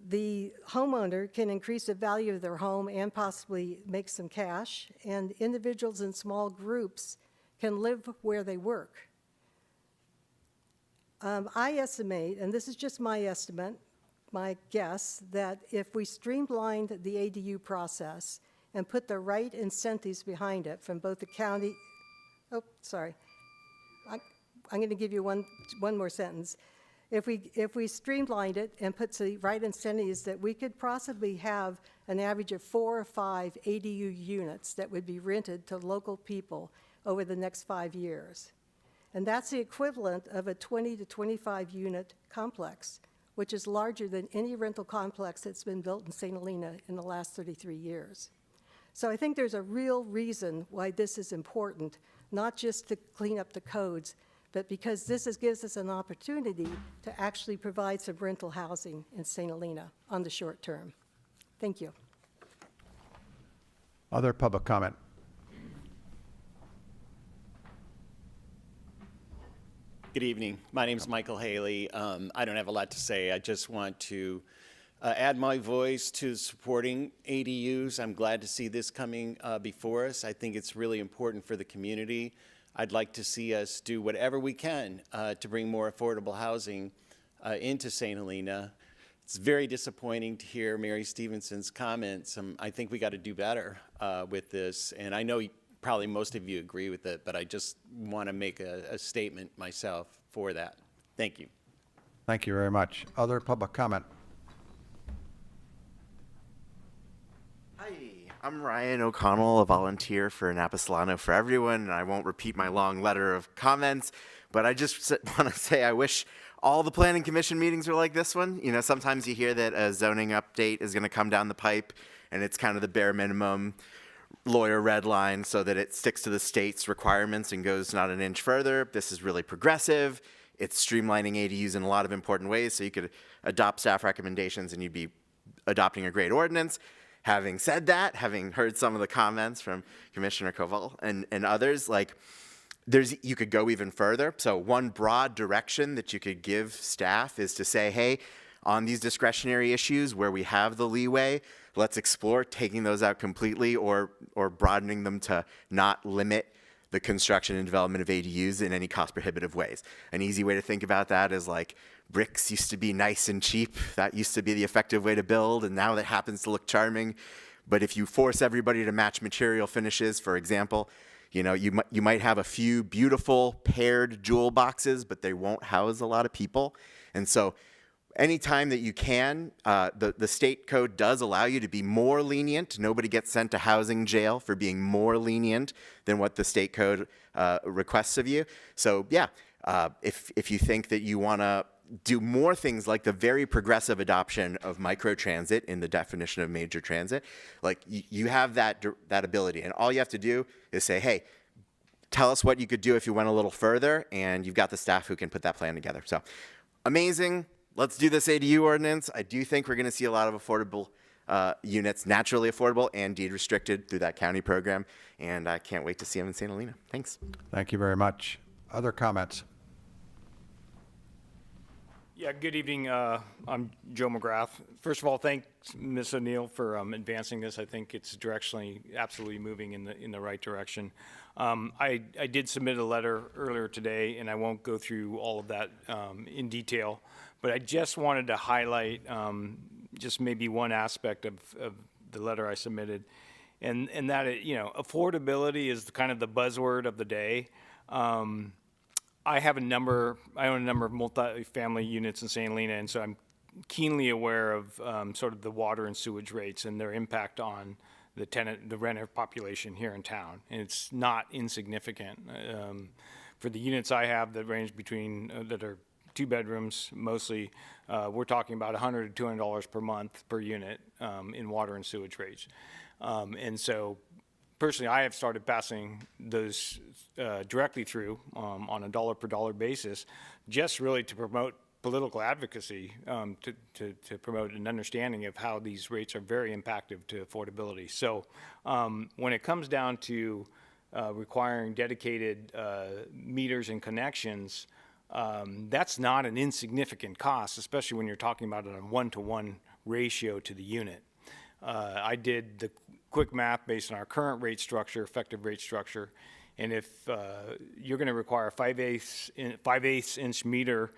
The homeowner can increase the value of their home and possibly make some cash, and individuals in small groups can live where they work. I estimate, and this is just my estimate, my guess, that if we streamlined the ADU process and put the right incentives behind it from both the county, I'm going to give you one more sentence. If we streamlined it and put the right incentives, that we could possibly have an average of 4 or 5 ADU units that would be rented to local people over the next 5 years. And that's the equivalent of a 20 to 25 unit complex, which is larger than any rental complex that's been built in St. Helena in the last 33 years. So I think there's a real reason why this is important, not just to clean up the codes, but because this gives us an opportunity to actually provide some rental housing in St. Helena on the short term. Thank you. Other public comment? Good evening. My name is Michael Haley. I don't have a lot to say. I just want to add my voice to supporting ADUs. I'm glad to see this coming before us. I think it's really important for the community. I'd like to see us do whatever we can to bring more affordable housing into St. Helena. It's very disappointing to hear Mary Stevenson's comments. I think we got to do better with this, and I know probably most of you agree with it, but I just want to make a statement myself for that. Thank you. Thank you very much. Other public comment? Hi, I'm Ryan O'Connell, a volunteer for Napa Solano for Everyone, and I won't repeat my long letter of comments, but I just want to say I wish all the planning commission meetings were like this one. You know, sometimes you hear that a zoning update is going to come down the pipe, and it's kind of the bare minimum lawyer red line so that it sticks to the state's requirements and goes not an inch further. This is really progressive. It's streamlining ADUs in a lot of important ways, so you could adopt staff recommendations and you'd be adopting a great ordinance. Having said that, having heard some of the comments from Commissioner Koval and others, like you could go even further. So one broad direction that you could give staff is to say, hey, on these discretionary issues where we have the leeway, let's explore taking those out completely or broadening them to not limit the construction and development of ADUs in any cost prohibitive ways. An easy way to think about that is like bricks used to be nice and cheap. That used to be the effective way to build, and now that happens to look charming. But if you force everybody to match material finishes, for example, you know, you might have a few beautiful paired jewel boxes, but they won't house a lot of people. And so anytime that you can, the state code does allow you to be more lenient. Nobody gets sent to housing jail for being more lenient than what the state code requests of you. So yeah, if you think that you want to do more things like the very progressive adoption of microtransit in the definition of major transit, like you have that ability, and all you have to do is say, hey, tell us what you could do if you went a little further, and you've got the staff who can put that plan together. So amazing. let's do this ADU ordinance. I do think we're going to see a lot of affordable units, naturally affordable and deed restricted through that county program. And I can't wait to see them in St. Helena. Thanks. Thank you very much. Other comments? Yeah, good evening. I'm Joe McGrath. First of all, thanks, Ms. O'Neill, for advancing this. I think it's directionally absolutely moving in the right direction. I did submit a letter earlier today, and I won't go through all of that in detail, but I just wanted to highlight just maybe one aspect of the letter I submitted, and that affordability is kind of the buzzword of the day. I own a number of multifamily units in St. Helena, and so I'm keenly aware of sort of the water and sewage rates and their impact on the renter population here in town. And it's not insignificant. For the units I have that range between, that are 2 bedrooms mostly, we're talking about $100 to $200 per month per unit in water and sewage rates. And so personally, I have started passing those directly through on a dollar per dollar basis, just really to promote political advocacy, to promote an understanding of how these rates are very impactful to affordability. So when it comes down to requiring dedicated meters and connections, that's not an insignificant cost, especially when you're talking about a 1-to-1 ratio to the unit. I did the quick math based on our current rate structure, effective rate structure, and if you're going to require a 5/8 inch meter,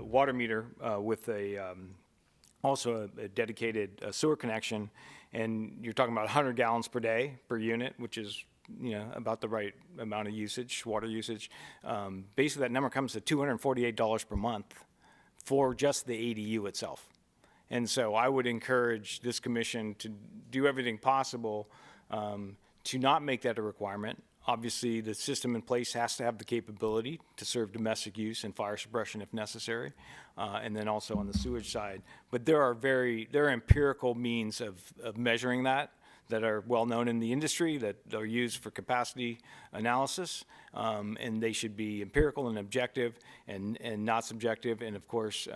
water meter with also a dedicated sewer connection, and you're talking about 100 gallons per day per unit, which is about the right amount of usage, water usage. Basically, that number comes to $248 per month for just the ADU itself. And so I would encourage this commission to do everything possible to not make that a requirement. Obviously, the system in place has to have the capability to serve domestic use and fire suppression if necessary, and then also on the sewage side. But there are empirical means of measuring that are well known in the industry, that are used for capacity analysis, and they should be empirical and objective and not subjective. And of course,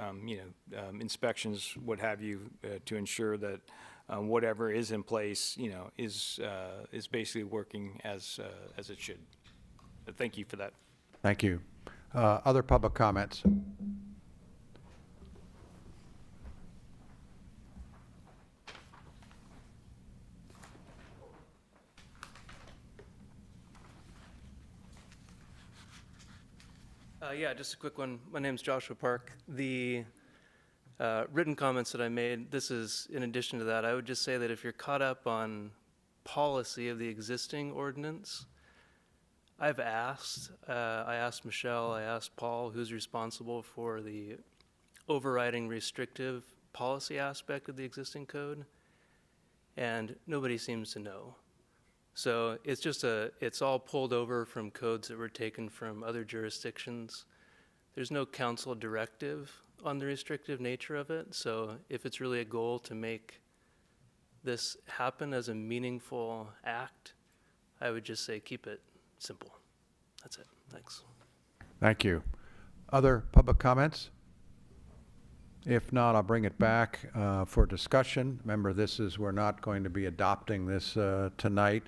inspections, what have you, to ensure that whatever is in place, is basically working as it should. But thank you for that. Thank you. Other public comments? Yeah, just a quick one. My name's Joshua Park. The written comments that I made, this is in addition to that. I would just say that if you're caught up on policy of the existing ordinance, I asked Michelle, I asked Paul, who's responsible for the overriding restrictive policy aspect of the existing code, and nobody seems to know. So it's all pulled over from codes that were taken from other jurisdictions. There's no council directive on the restrictive nature of it. So if it's really a goal to make this happen as a meaningful act, I would just say keep it simple. That's it. Thanks. Thank you. Other public comments? If not, I'll bring it back for discussion. Remember, we're not going to be adopting this tonight.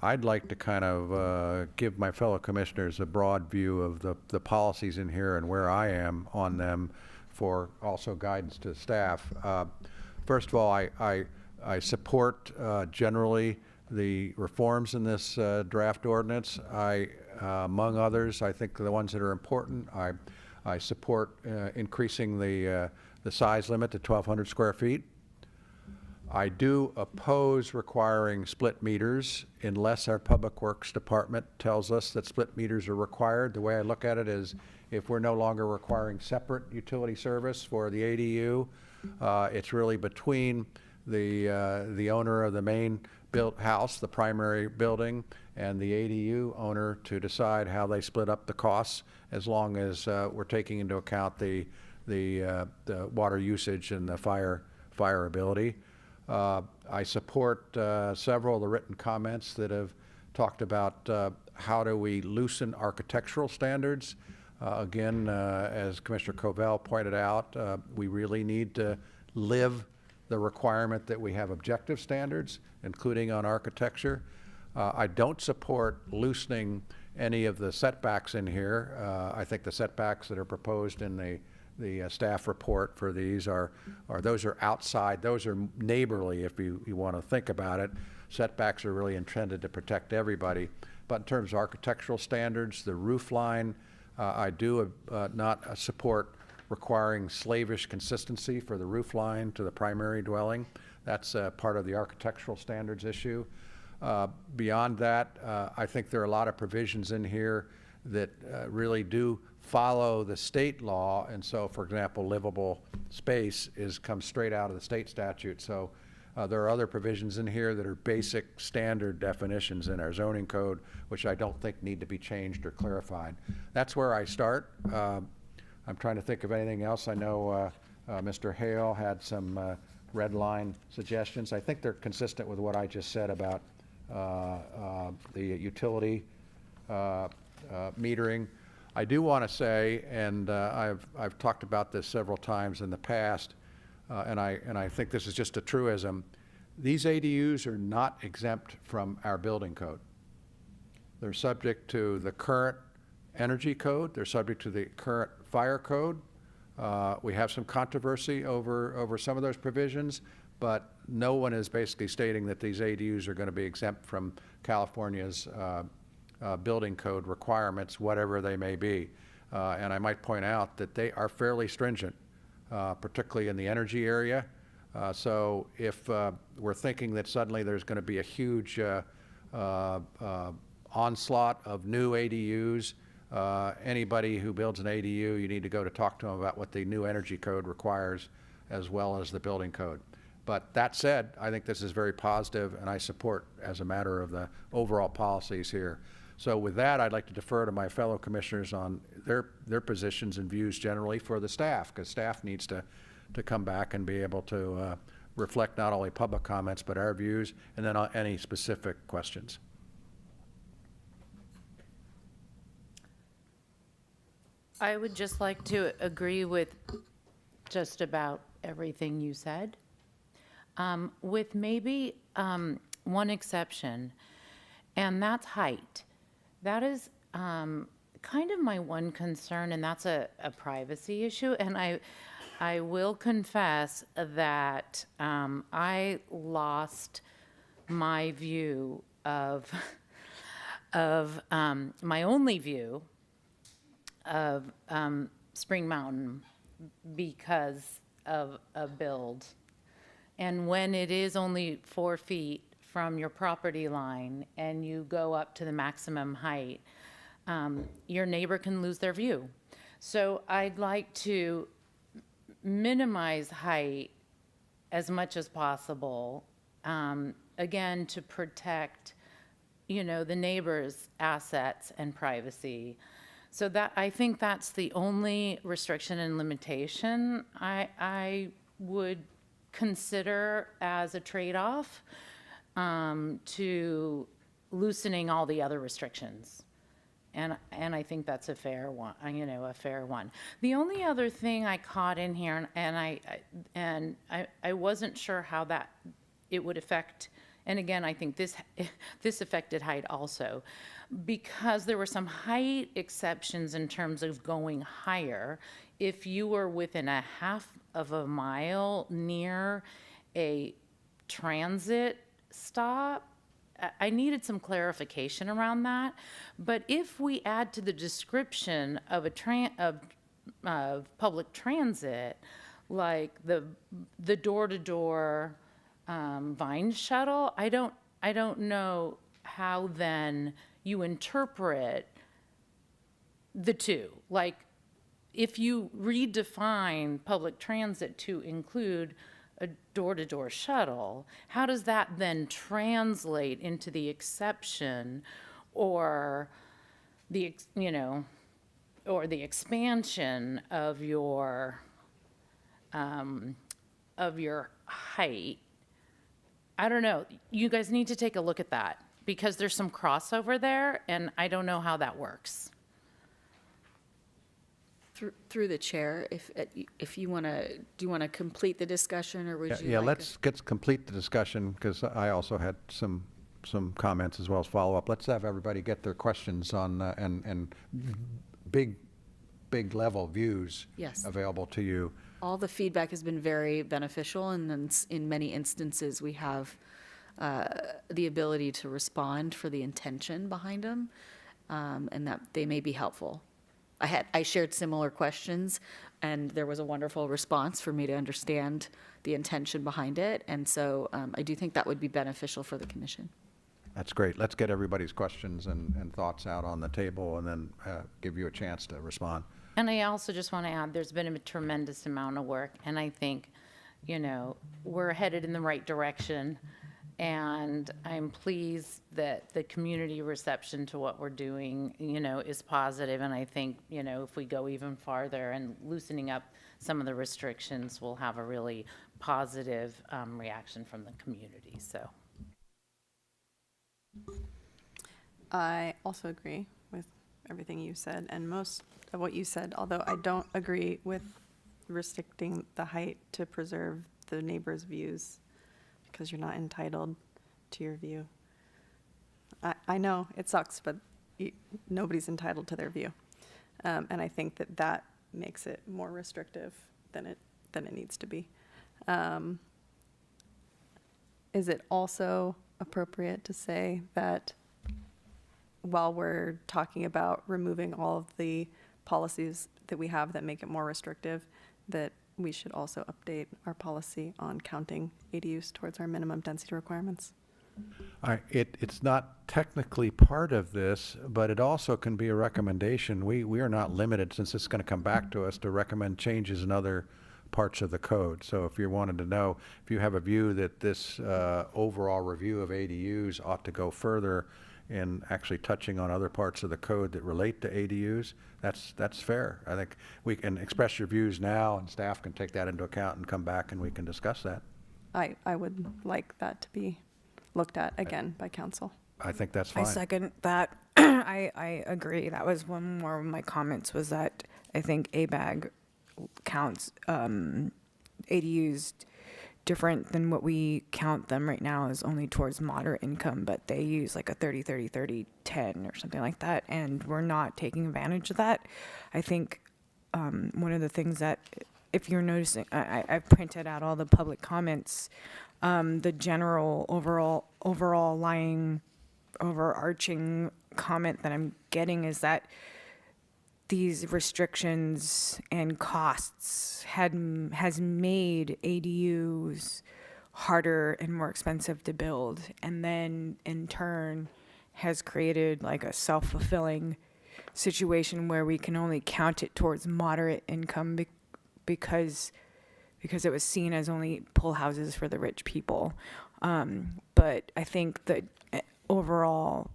I'd like to kind of give my fellow commissioners a broad view of the policies in here and where I am on them for also guidance to staff. First of all, I support generally the reforms in this draft ordinance. Among others, I think the ones that are important, I support increasing the size limit to 1,200 square feet. I do oppose requiring split meters unless our Public Works Department tells us that split meters are required. The way I look at it is if we're no longer requiring separate utility service for the ADU, it's really between the owner of the main built house, the primary building, and the ADU owner to decide how they split up the costs, as long as we're taking into account the water usage and the fire ability. I support several of the written comments that have talked about how do we loosen architectural standards. Again, as Commissioner Covell pointed out, we really need to live the requirement that we have objective standards, including on architecture. I don't support loosening any of the setbacks in here. I think the setbacks that are proposed in the staff report for these those are outside, those are neighborly if you want to think about it. Setbacks are really intended to protect everybody. But in terms of architectural standards, the roof line, I do not support requiring slavish consistency for the roof line to the primary dwelling. That's part of the architectural standards issue. Beyond that, I think there are a lot of provisions in here that really do follow the state law. And so, for example, livable space comes straight out of the state statute. So there are other provisions in here that are basic standard definitions in our zoning code, which I don't think need to be changed or clarified. That's where I start. I'm trying to think of anything else. I know Mr. Hale had some red line suggestions. I think they're consistent with what I just said about the utility metering. I do want to say, and I've talked about this several times in the past, and I think this is just a truism. These ADUs are not exempt from our building code. They're subject to the current energy code. They're subject to the current fire code. We have some controversy over some of those provisions, but no one is basically stating that these ADUs are going to be exempt from California's building code requirements, whatever they may be. And I might point out that they are fairly stringent, particularly in the energy area. So if we're thinking that suddenly there's going to be a huge onslaught of new ADUs, anybody who builds an ADU, you need to go to talk to them about what the new energy code requires as well as the building code. But that said, I think this is very positive, and I support as a matter of the overall policies here. So with that, I'd like to defer to my fellow commissioners on their positions and views generally for the staff, because staff needs to come back and be able to reflect not only public comments but our views, and then any specific questions. I would just like to agree with just about everything you said, with maybe one exception, and that's height. That is kind of my one concern, and that's a privacy issue. And I will confess that I lost my view of my only view of Spring Mountain because of a build. And when it is only 4 feet from your property line and you go up to the maximum height, your neighbor can lose their view. So I'd like to minimize height as much as possible, again, to protect, the neighbor's assets and privacy. So that, I think that's the only restriction and limitation I would consider as a trade-off to loosening all the other restrictions. And I think that's a fair one, a fair one. The only other thing I caught in here, and I wasn't sure how that it would affect, and again, I think this affected height also, because there were some height exceptions in terms of going higher. If you were within a half of a mile near a transit stop, I needed some clarification around that. But if we add to the description of of public transit, like the door-to-door Vine shuttle, I don't know how then you interpret the two. Like, if you redefine public transit to include a door-to-door shuttle, how does that then translate into the exception or the expansion of your height? I don't know. You guys need to take a look at that because there's some crossover there, and I don't know how that works. Through the chair, if you want to, do you want to complete the discussion, or would you Yeah, like let's complete the discussion, because I also had some comments as well as follow-up. Let's have everybody get their questions on, and big level views Yes. available to you. all the feedback has been very beneficial, and then in many instances, we have the ability to respond for the intention behind them, and that they may be helpful. I shared similar questions, and there was a wonderful response for me to understand the intention behind it, and so I do think that would be beneficial for the commission. That's great. Let's get everybody's questions and thoughts out on the table, and then give you a chance to respond. And I also just want to add, there's been a tremendous amount of work, and I think, we're headed in the right direction. And I'm pleased that the community reception to what we're doing, is positive. And I think, if we go even farther and loosening up some of the restrictions, we'll have a really positive reaction from the community, so. I also agree with everything you said and most of what you said, although I don't agree with restricting the height to preserve the neighbor's views, because you're not entitled to your view. I know it sucks, but nobody's entitled to their view. And I think that makes it more restrictive than it needs to be. Is it also appropriate to say that while we're talking about removing all of the policies that we have that make it more restrictive, that we should also update our policy on counting ADUs towards our minimum density requirements? It's not technically part of this, but it also can be a recommendation. We are not limited, since it's going to come back to us, to recommend changes in other parts of the code. So if you wanted to know, if you have a view that this overall review of ADUs ought to go further in actually touching on other parts of the code that relate to ADUs, that's fair. I think we can express your views now, and staff can take that into account and come back and we can discuss that. I would like that to be looked at again by council. I think that's I fine. second that. I agree. That was one more of my comments, was that I think ABAG counts ADUs different than what we count them right now, is only towards moderate income, but they use like a 30-30-30-10 or something like that, and we're not taking advantage of that. I think one of the things that, if you're noticing, I've printed out all the public comments, the general overarching comment that I'm getting is that these restrictions and costs has made ADUs harder and more expensive to build, and then in turn has created like a self-fulfilling situation where we can only count it towards moderate income because it was seen as only pull houses for the rich people. But I think that overall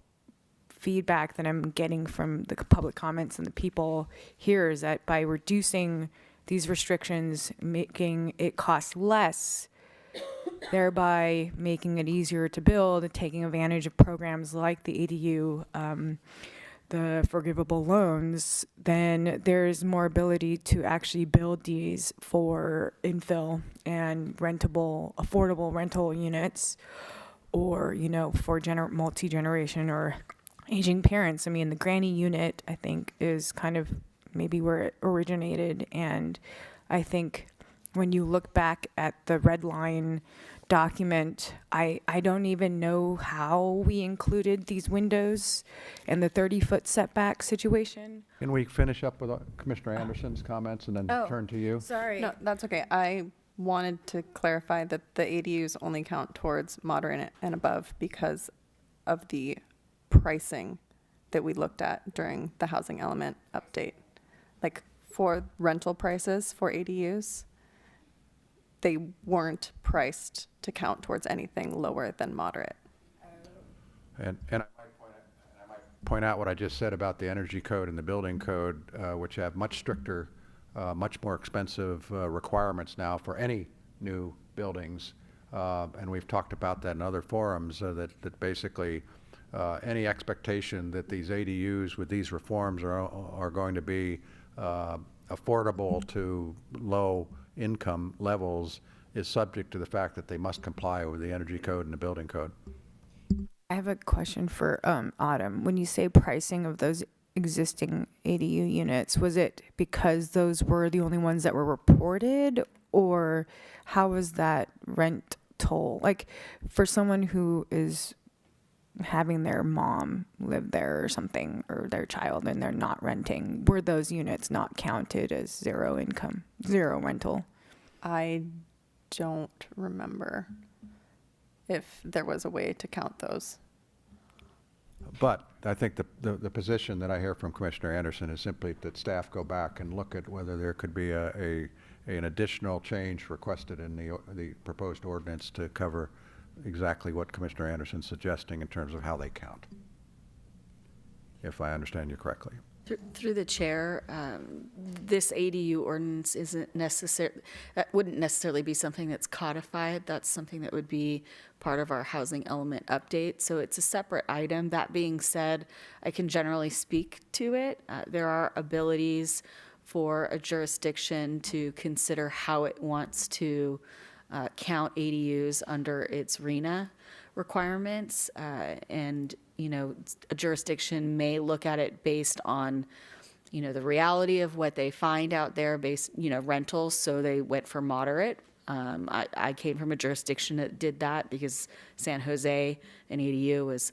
feedback that I'm getting from the public comments and the people here is that by reducing these restrictions, making it cost less, thereby making it easier to build, taking advantage of programs like the ADU, the forgivable loans, then there's more ability to actually build these for infill and affordable rental units, or, for multi-generation or aging parents. I mean, the granny unit, I think, is kind of maybe where it originated. And I think when you look back at the red line document, I don't even know how we included these windows and the 30-foot setback situation. Can we finish up with Commissioner Anderson's comments and then turn to you? Sorry. No, that's okay. I wanted to clarify that the ADUs only count towards moderate and above because of the pricing that we looked at during the housing element update. Like for rental prices for ADUs, they weren't priced to count towards anything lower than moderate. And I might point out what I just said about the energy code and the building code, which have much stricter, much more expensive requirements now for any new buildings. And we've talked about that in other forums, that basically any expectation that these ADUs with these reforms are going to be affordable to low income levels is subject to the fact that they must comply with the energy code and the building code. I have a question for Autumn. When you say pricing of those existing ADU units, was it because those were the only ones that were reported, or how was that rent toll? Like, for someone who is having their mom live there or something, or their child, and they're not renting, were those units not counted as zero income, zero rental? I don't remember if there was a way to count those. But I think the position that I hear from Commissioner Anderson is simply that staff go back and look at whether there could be an additional change requested in the proposed ordinance to cover exactly what Commissioner Anderson's suggesting in terms of how they count, if I understand you correctly. Through the chair, this ADU ordinance wouldn't necessarily be something that's codified. That's something that would be part of our housing element update. So it's a separate item. That being said, I can generally speak to it. There are abilities for a jurisdiction to consider how it wants to count ADUs under its RENA requirements, and a jurisdiction may look at it based on the reality of what they find out there, based rentals, so they went for moderate. I came from a jurisdiction that did that because San Jose, an ADU was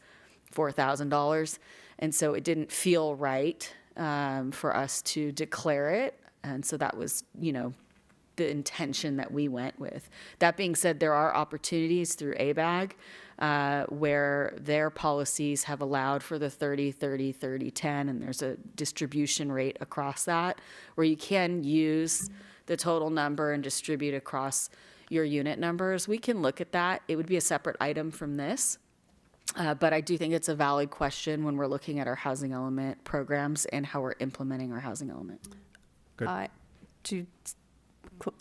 $4,000, and so it didn't feel right for us to declare it, and so that was the intention that we went with. That being said, there are opportunities through ABAG where their policies have allowed for the 30, 30, 30, 10, and there's a distribution rate across that where you can use the total number and distribute across your unit numbers. We can look at that. It would be a separate item from this. But I do think it's a valid question when we're looking at our housing element programs and how we're implementing our housing element. Good. To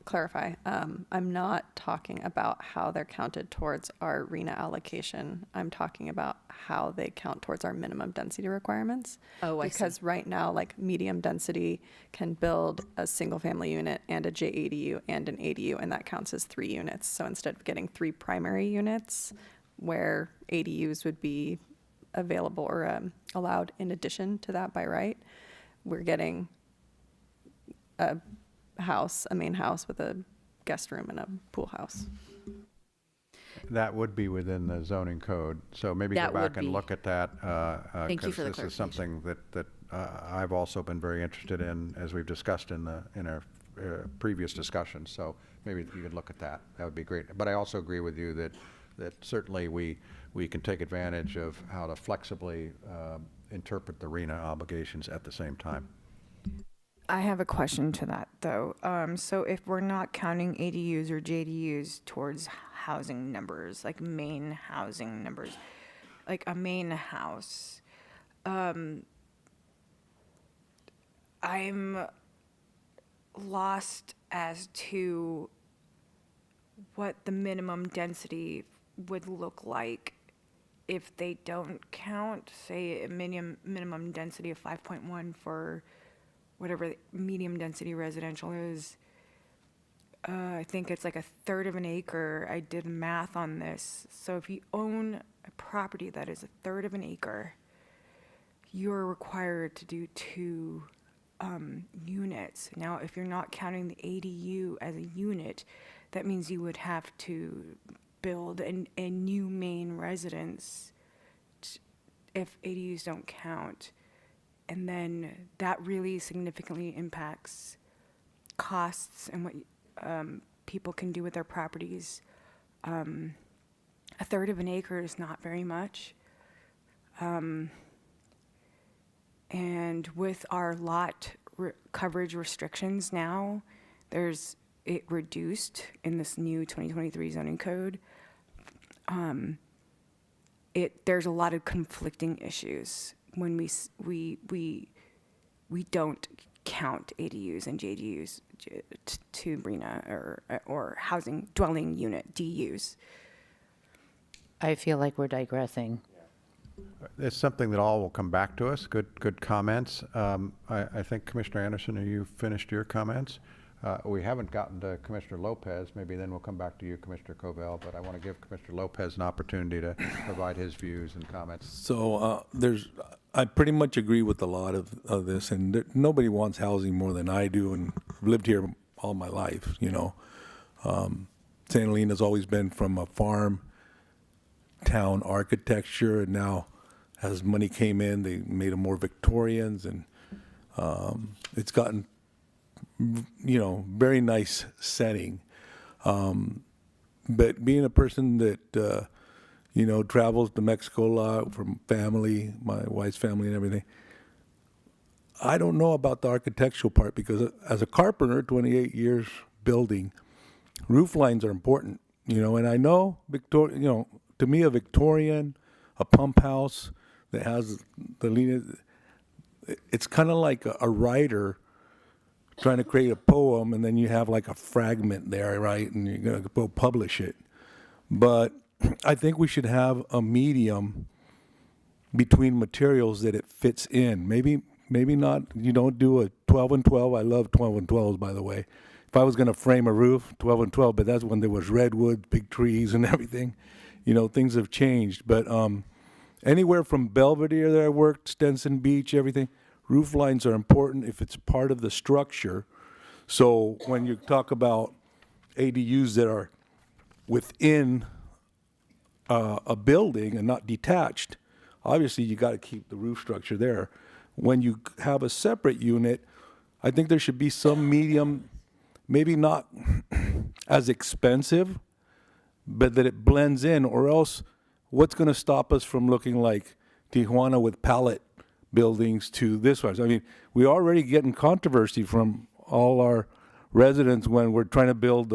clarify, I'm not talking about how they're counted towards our RENA allocation. I'm talking about how they count towards our minimum density requirements. Oh, I see. Because right now, like, medium density can build a single family unit and a JADU and an ADU, and that counts as 3 units. So instead of getting 3 primary units where ADUs would be available or allowed in addition to that by right, we're getting a main house with a guest room and a pool house. That would be within the zoning code, so maybe go That would back and be. look at that. Thank you for the This is something that I've also been very interested in, as we've discussed in our previous discussions, so maybe you could look at that. That would be great. But I also agree with you that certainly we can take advantage of how to flexibly interpret the RENA obligations at the same time. I have a question to that, though. So if we're not counting ADUs or JDUs towards housing numbers, like main housing numbers, like a main house, I'm lost as to what the minimum density would look like if they don't count, say, a minimum density of 5.1 for whatever the medium density residential is. I think it's like 1/3 of an acre. I did math on this. So if you own a property that is 1/3 of an acre, you're required to do 2 units. Now, if you're not counting the ADU as a unit, that means you would have to build a new main residence if ADUs don't count. And then that really significantly impacts costs and what people can do with their properties. 1/3 of an acre is not very much. And with our lot coverage restrictions now, it reduced in this new 2023 zoning code. There's a lot of conflicting issues when we don't count ADUs and JDUs to RENA or housing dwelling unit DUs. I feel like we're digressing. It's something that all will come back to us. Good comments. I think Commissioner Anderson, are you finished your comments? We haven't gotten to Commissioner Lopez. Maybe then we'll come back to you, Commissioner Covell, but I want to give Commissioner Lopez an opportunity to provide his views and comments. So I pretty much agree with a lot of this, and nobody wants housing more than I do, and I've lived here all my life, you know. St. Helena's always been from a farm town architecture, and now as money came in, they made them more Victorians, and it's gotten, you know, very nice setting. But being a person that, you know, travels to Mexico a lot from family, my wife's family and everything, I don't know about the architectural part, because as a carpenter, 28 years building, roof lines are important, you know, and I know you know, to me, a Victorian, a pump house that has the lean, it's kind of like a writer trying to create a poem, and then you have like a fragment there, right? And you're going to go publish it. But I think we should have a medium between materials that it fits in. Maybe not, you don't do a 12 and 12. I love 12 and 12s, by the way. If I was going to frame a roof, 12 and 12, but that's when there was redwood, big trees and everything. You know, things have changed. But anywhere from Belvedere that I worked, Stenson Beach, everything, roof lines are important if it's part of the structure. So when you talk about ADUs that are within a building and not detached, obviously you got to keep the roof structure there. When you have a separate unit, I think there should be some medium, maybe not as expensive, but that it blends in, or else what's going to stop us from looking like Tijuana with pallet buildings to this one? I mean, we already getting controversy from all our residents when we're trying to build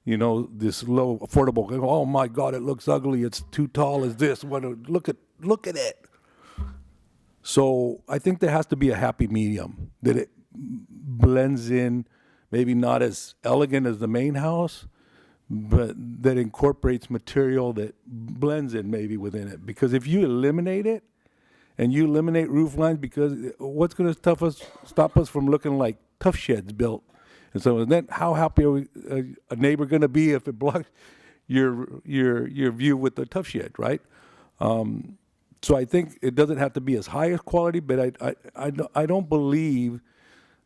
you know, this low affordable. Oh my God, it looks ugly. It's too tall. Is this? What? Look at it. So I think there has to be a happy medium, that it blends in, maybe not as elegant as the main house, but that incorporates material that blends in maybe within it. Because if you eliminate it, and you eliminate roof lines, because what's going to stop us from looking like tough sheds built? And so then how happy are a neighbor going to be if it blocks your view with the tough shed, right? So I think it doesn't have to be as high as quality, but I don't believe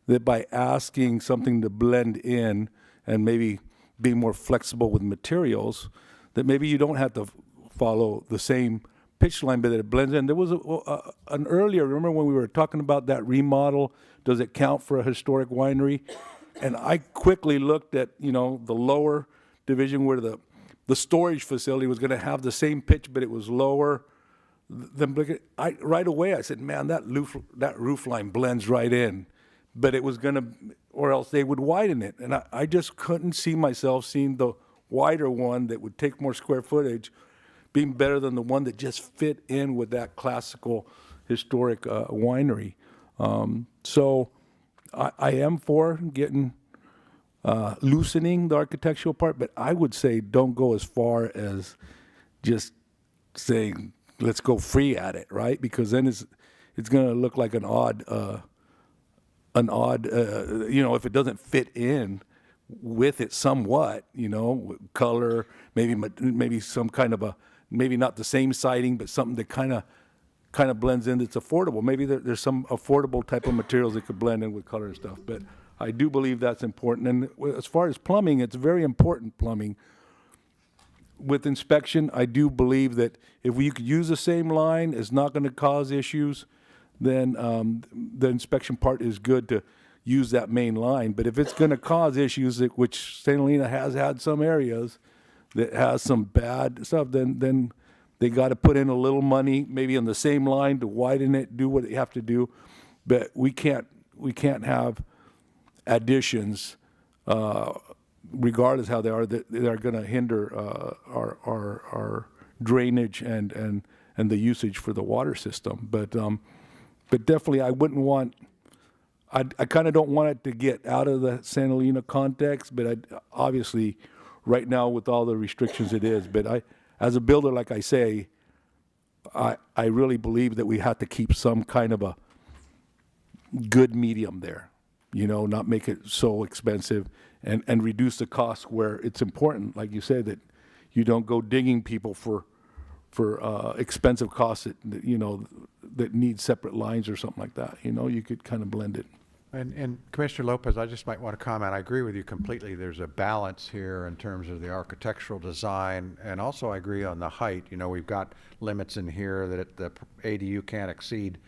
that by asking something to blend in and maybe being more flexible with materials, that maybe you don't have to follow the same pitch line, but that it blends in. There was an earlier, remember when we were talking about that remodel, does it count for a historic winery? And I quickly looked at, you know, the lower division where the storage facility was going to have the same pitch, but it was lower. Right away I said, man, that roof line blends right in. But it was going to, or else they would widen it. And I just couldn't see myself seeing the wider one that would take more square footage being better than the one that just fit in with that classical historic winery. So I am for getting, loosening the architectural part, but I would say don't go as far as just saying, let's go free at it, right? Because then it's going to look like an odd, you know, if it doesn't fit in with it somewhat, you know, color, maybe some kind of maybe not the same siding, but something that kind of blends in that's affordable. Maybe there's some affordable type of materials that could blend in with color and stuff. But I do believe that's important. And as far as plumbing, it's very important, plumbing. With inspection, I do believe that if you could use the same line, it's not going to cause issues, then the inspection part is good to use that main line. But if it's going to cause issues, which St. Helena has had some areas that has some bad stuff, then they got to put in a little money, maybe on the same line to widen it, do what they have to do. But we can't have additions, regardless how they are, that are going to hinder our drainage and the usage for the water system. But definitely, I wouldn't want. I kind of don't want it to get out of the St. Helena context, but obviously, right now with all the restrictions, it is. But as a builder, like I say, I really believe that we have to keep some kind of a good medium there, not make it so expensive and reduce the cost where it's important, like you said, that you don't go digging people for expensive costs that need separate lines or something like that. You could kind of blend it. And Commissioner Lopez, I just might want to comment. I agree with you completely. There's a balance here in terms of the architectural design, and also I agree on the height. We've got limits in here that the ADU can't exceed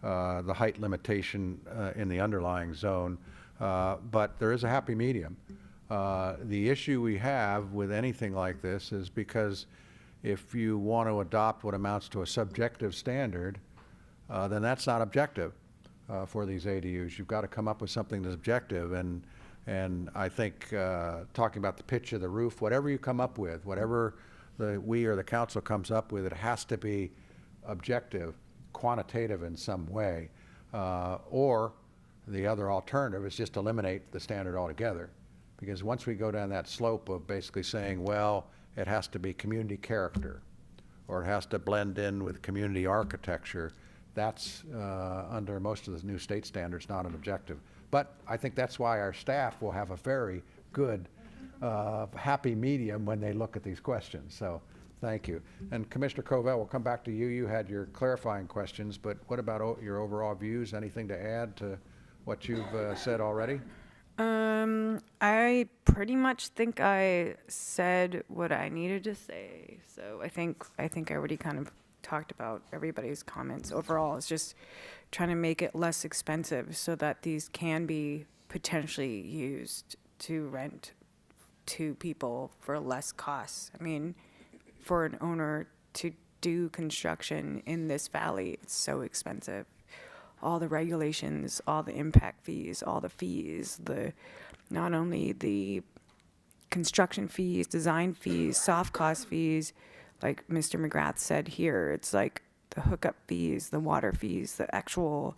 the height limitation in the underlying zone, but there is a happy medium. The issue we have with anything like this is because if you want to adopt what amounts to a subjective standard, then that's not objective. For these ADUs, you've got to come up with something that's objective, and I think talking about the pitch of the roof, whatever you come up with, whatever we or the council comes up with, it has to be objective, quantitative in some way, or the other alternative is just eliminate the standard altogether, because once we go down that slope of basically saying, well, it has to be community character, or it has to blend in with community architecture, that's under most of the new state standards not an objective. But I think that's why our staff will have a very good happy medium when they look at these questions. So thank you. And Commissioner Covell, we'll come back to you. You had your clarifying questions, but what about your overall views? Anything to add to what you've said already? I pretty much think I said what I needed to say. So I think I already kind of talked about everybody's comments. Overall, it's just trying to make it less expensive so that these can be potentially used to rent to people for less costs. I mean, for an owner to do construction in this valley, it's so expensive. All the regulations, all the impact fees, all the fees, not only the construction fees, design fees, soft cost fees, like Mr. McGrath said here, it's like the hookup fees, the water fees, the actual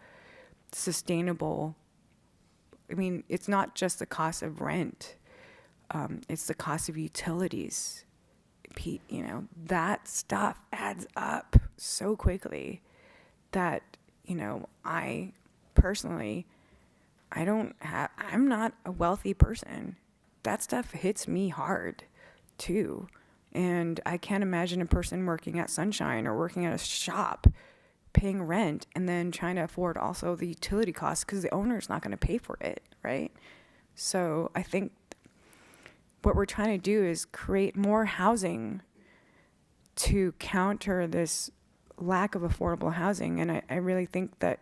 sustainable. I mean, it's not just the cost of rent. It's the cost of utilities. That stuff adds up so quickly that, I personally, I'm not a wealthy person. That stuff hits me hard too. And I can't imagine a person working at Sunshine or working at a shop paying rent and then trying to afford also the utility costs because the owner's not going to pay for it, right? So I think what we're trying to do is create more housing to counter this lack of affordable housing. And I really think that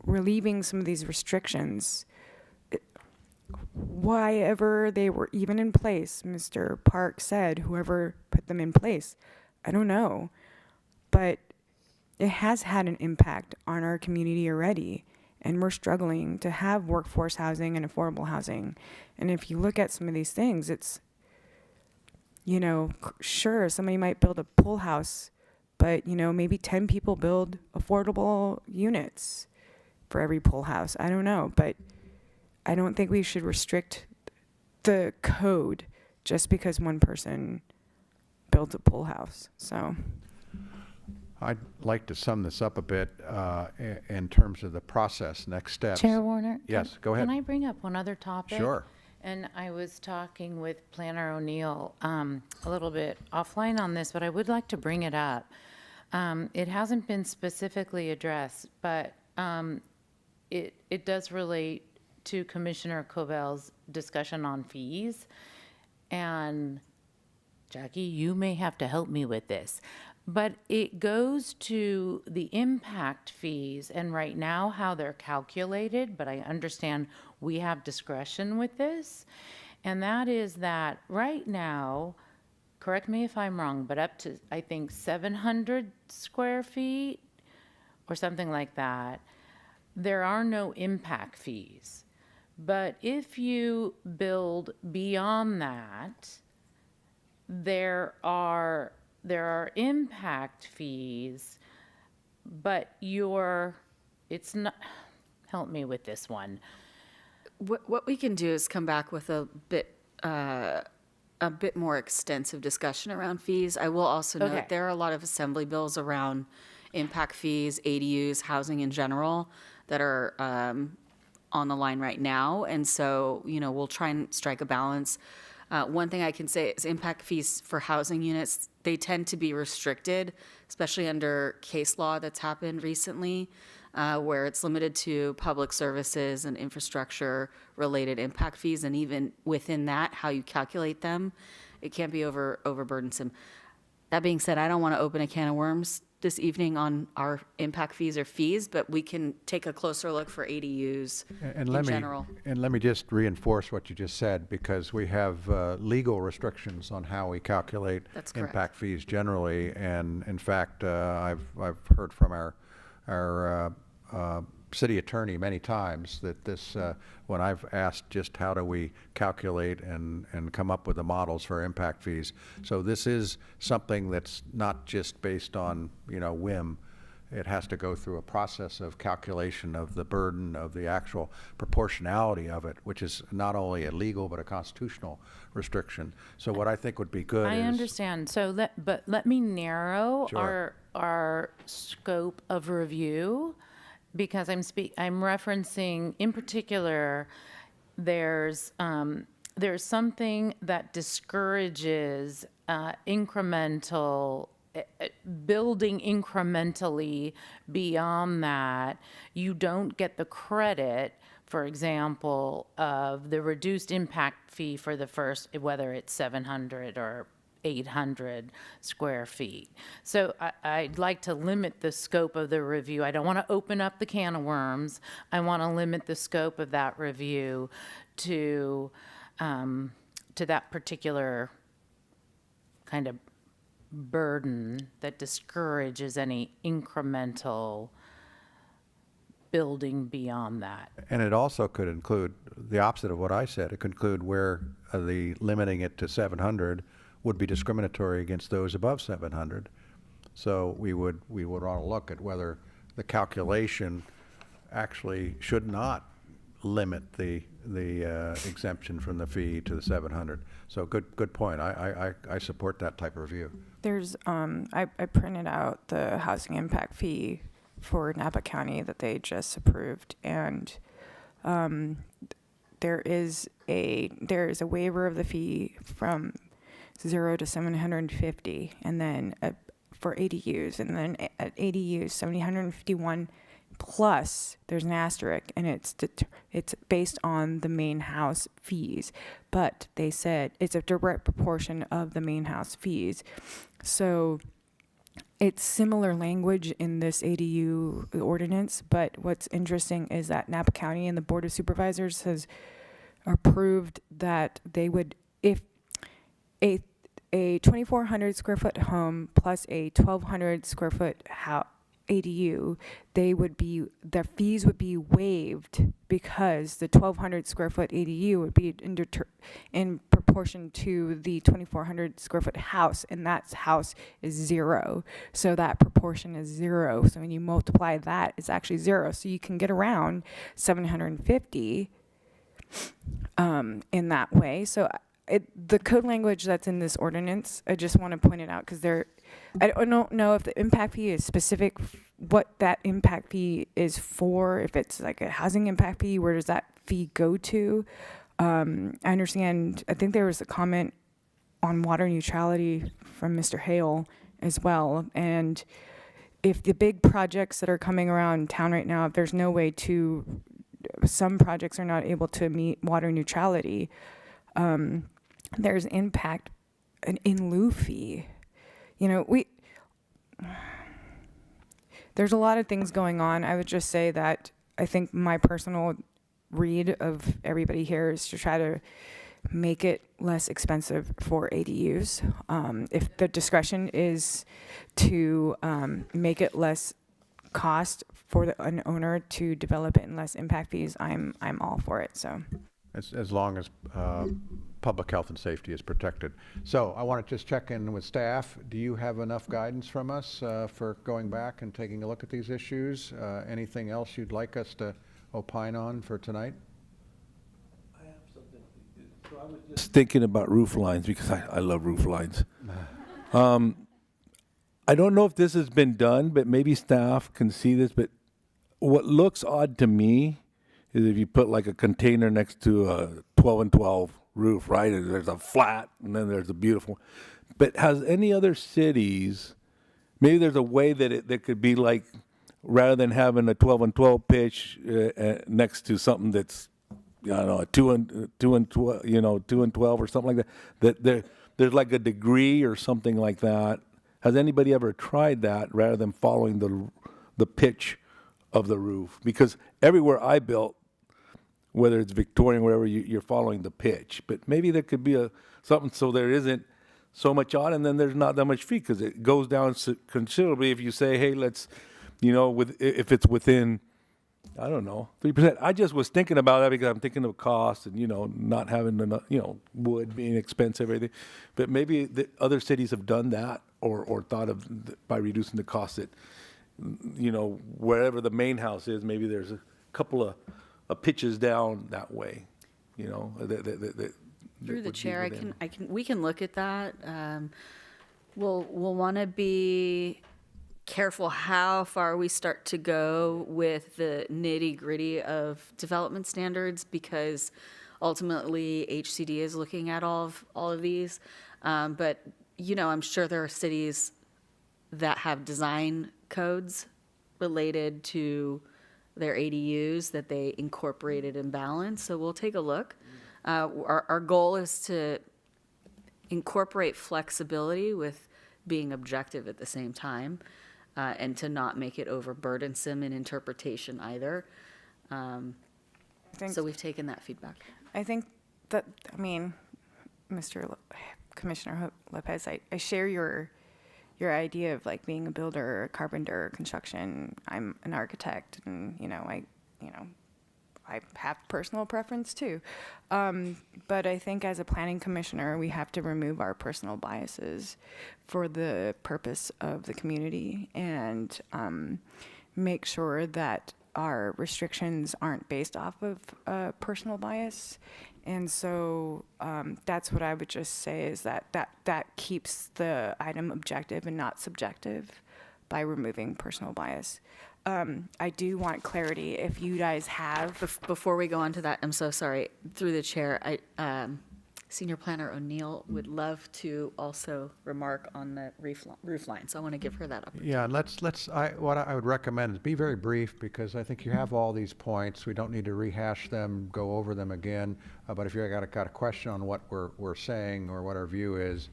relieving some of these restrictions, why ever they were even in place, Mr. Park said, whoever put them in place, I don't know. But it has had an impact on our community already. And we're struggling to have workforce housing and affordable housing. And if you look at some of these things, it's, sure, somebody might build a pool house, but, maybe 10 people build affordable units for every pool house. I don't know, but I don't think we should restrict the code just because one person builds a pool house. So I'd like to sum this up a bit in terms of the process, next steps. Chair Warner? Yes, go ahead. Can I bring up one other topic? Sure. And I was talking with Planner O'Neill a little bit offline on this, but I would like to bring it up. It hasn't been specifically addressed, but it does relate to Commissioner Covell's discussion on fees. And Jackie, you may have to help me with this, but it goes to the impact fees and right now how they're calculated, but I understand we have discretion with this. And that is that right now, correct me if I'm wrong, but up to, I think, 700 square feet or something like that, there are no impact fees. But if you build beyond that, there are impact fees, but it's not, help me with this one. What we can do is come back with a bit, a a bit more extensive discussion around fees. I will also Okay. note there are a lot of assembly bills around impact fees, ADUs, housing in general that are on the line right now. And so, we'll try and strike a balance. One thing I can say is impact fees for housing units, they tend to be restricted, especially under case law that's happened recently, where it's limited to public services and infrastructure-related impact fees, and even within that, how you calculate them, it can't be overburdensome. That being said, I don't want to open a can of worms this evening on our impact fees or fees, but we can take a closer look for ADUs And in let me, general. and let me just reinforce what you just said, because we have legal restrictions on how we calculate That's correct. impact fees generally. And in fact, I've heard from our city attorney many times that this, when I've asked just how do we calculate and come up with the models for impact fees. So this is something that's not just based on, whim. It has to go through a process of calculation of the burden of the actual proportionality of it, which is not only a legal but a constitutional restriction. So what I think would be good I is. understand. So let me narrow Sure. our scope of review, because I'm referencing in particular, there's something that discourages building incrementally beyond that. You don't get the credit, for example, of the reduced impact fee for the first, whether it's 700 or 800 square feet. So I'd like to limit the scope of the review. I don't want to open up the can of worms. I want to limit the scope of that review to that particular kind of burden that discourages any incremental building beyond that. And it also could include the opposite of what I said. It could include where the limiting it to 700 would be discriminatory against those above 700. So we would want to look at whether the calculation actually should not limit the exemption from the fee to the 700. So good point. I support that type of review. There's, I printed out the housing impact fee for Napa County that they just approved, and there is a waiver of the fee from 0 to 750, and then for ADUs, and then at ADUs 751 plus there's an asterisk, and it's based on the main house fees, but they said it's a direct proportion of the main house fees. So it's similar language in this ADU ordinance, but what's interesting is that Napa County and the Board of Supervisors has approved that they would, if a 2,400 square foot home plus a 1,200 square foot ADU, their fees would be waived because the 1,200 square foot ADU would be in proportion to the 2,400 square foot house, and that house is 0. So that proportion is 0. So when you multiply that, it's actually 0. So you can get around 750 in that way. So the code language that's in this ordinance, I just want to point it out because I don't know if the impact fee is specific, what that impact fee is for, if it's like a housing impact fee, where does that fee go to? I understand, I think there was a comment on water neutrality from Mr. Hale as well. And if the big projects that are coming around town right now, if there's no way some projects are not able to meet water neutrality, there's impact, an in lieu fee. There's a lot of things going on. I would just say that I think my personal read of everybody here is to try to make it less expensive for ADUs. If the discretion is to make it less cost for an owner to develop it and less impact fees, I'm all for it. So. As long as public health and safety is protected. So I want to just check in with staff. Do you have enough guidance from us for going back and taking a look at these issues? Anything else you'd like us to opine on for tonight? I have something. Just thinking about roof lines, because I love roof lines. I don't know if this has been done, but maybe staff can see this, but what looks odd to me is if you put like a container next to a 12 and 12 roof, right? There's a flat and then there's a beautiful. But has any other cities, maybe there's a way that that could be like, rather than having a 12 and 12 pitch next to something that's, I don't know, a 2 and 12, 2 and 12 or something like that, there's like a degree or something like that. Has anybody ever tried that rather than following the pitch of the roof? Because everywhere I built, whether it's Victorian, wherever, you're following the pitch. But maybe there could be something so there isn't so much on, and then there's not that much feet, because it goes down considerably if you say, hey, let's, if it's within, I don't know, 3%. I just was thinking about that because I'm thinking of cost and, not having enough, wood being expensive, everything. But maybe the other cities have done that or thought of, by reducing the cost, that, wherever the main house is, maybe there's a couple of pitches down that way, Through the chair, we can look at that. We'll want to be careful how far we start to go with the nitty-gritty of development standards, because ultimately HCD is looking at all of these. But I'm sure there are cities that have design codes related to their ADUs that they incorporated in balance. So we'll take a look. Our goal is to incorporate flexibility with being objective at the same time, and to not make it overburdensome in interpretation either. So we've taken that feedback. I think that, Commissioner Lopez, I share your idea of like being a builder, carpenter, construction. I'm an architect, and I have personal preference too. But I think as a planning commissioner, we have to remove our personal biases for the purpose of the community, and make sure that our restrictions aren't based off of personal bias. And so that's what I would just say, is that keeps the item objective and not subjective by removing personal bias. I do want clarity if you guys have. Before we go on to that, I'm so sorry. Through the chair, Senior Planner O'Neill would love to also remark on the roof line, so I want to give her that opportunity. Yeah, and what I would recommend is be very brief, because I think you have all these points. We don't need to rehash them, go over them again. But if you got a question on what we're saying or what our view is,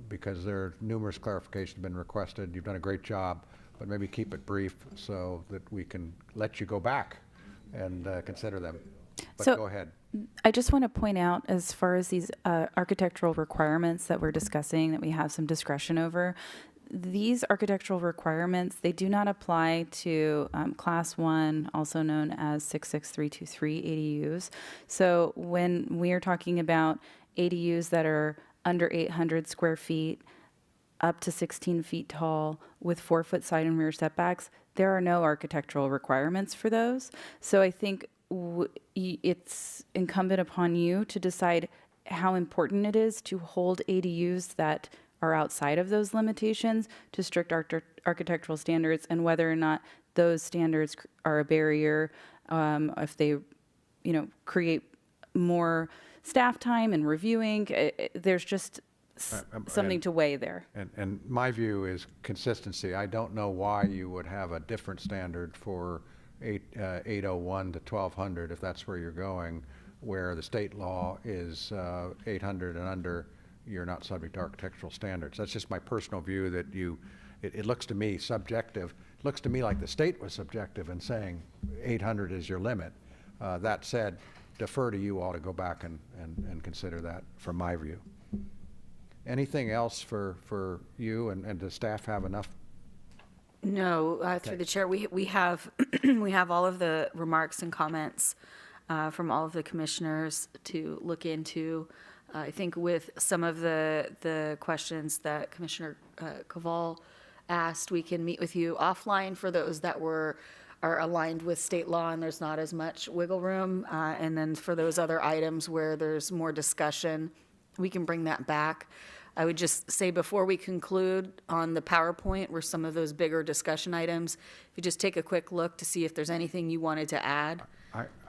because there are numerous clarifications been requested, you've done a great job, but maybe keep it brief so that we can let you go back and consider them. But So- go ahead. I just want to point out, as far as these architectural requirements that we're discussing, that we have some discretion over, these architectural requirements, they do not apply to Class 1, also known as 66323 ADUs. So when we are talking about ADUs that are under 800 square feet, up to 16 feet tall, with 4-foot side and rear setbacks, there are no architectural requirements for those. So I think it's incumbent upon you to decide how important it is to hold ADUs that are outside of those limitations to strict architectural standards, and whether or not those standards are a barrier, if they, create more staff time and reviewing. There's just something to weigh there. And my view is consistency. I don't know why you would have a different standard for 801 to 1200, if that's where you're going, where the state law is 800 and under, you're not subject to architectural standards. That's just my personal view, that it looks to me subjective. It looks to me like the state was subjective in saying 800 is your limit. That said, defer to you all to go back and consider that from my view. Anything else for you, and does staff have enough? No, through the chair, we have we have all of the remarks and comments from all of the commissioners to look into. I think with some of the questions that Commissioner Cavall asked, we can meet with you offline for those that were are aligned with state law and there's not as much wiggle room. And then for those other items where there's more discussion, we can bring that back. I would just say before we conclude on the PowerPoint where some of those bigger discussion items, if you just take a quick look to see if there's anything you wanted to add.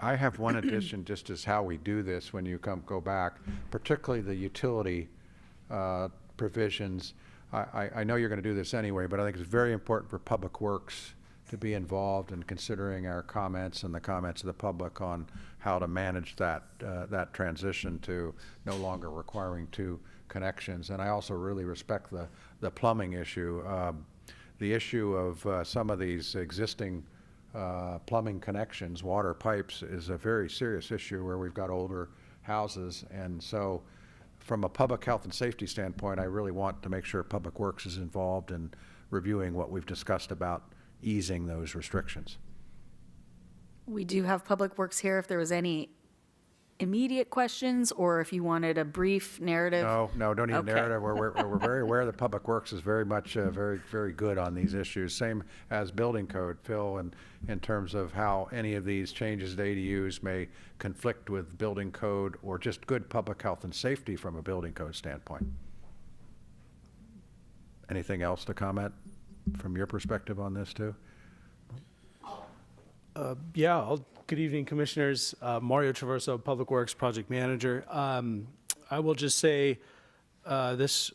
I have one addition, just as how we do this when you go back, particularly the utility provisions. I know you're going to do this anyway, but I think it's very important for Public Works to be involved in considering our comments and the comments of the public on how to manage that transition to no longer requiring two connections. And I also really respect the plumbing issue. The issue of some of these existing plumbing connections, water pipes, is a very serious issue where we've got older houses. And so from a public health and safety standpoint, I really want to make sure Public Works is involved in reviewing what we've discussed about easing those restrictions. We do have Public Works here if there was any immediate questions or if you wanted a brief narrative. No, don't need Okay. a narrative. We're very aware that Public Works is very much, very good on these issues. Same as building code, Phil, and in terms of how any of these changes to ADUs may conflict with building code or just good public health and safety from a building code standpoint. Anything else to comment from your perspective on this too? Good evening, Commissioners. Mario Traverso, Public Works Project Manager. I will just say this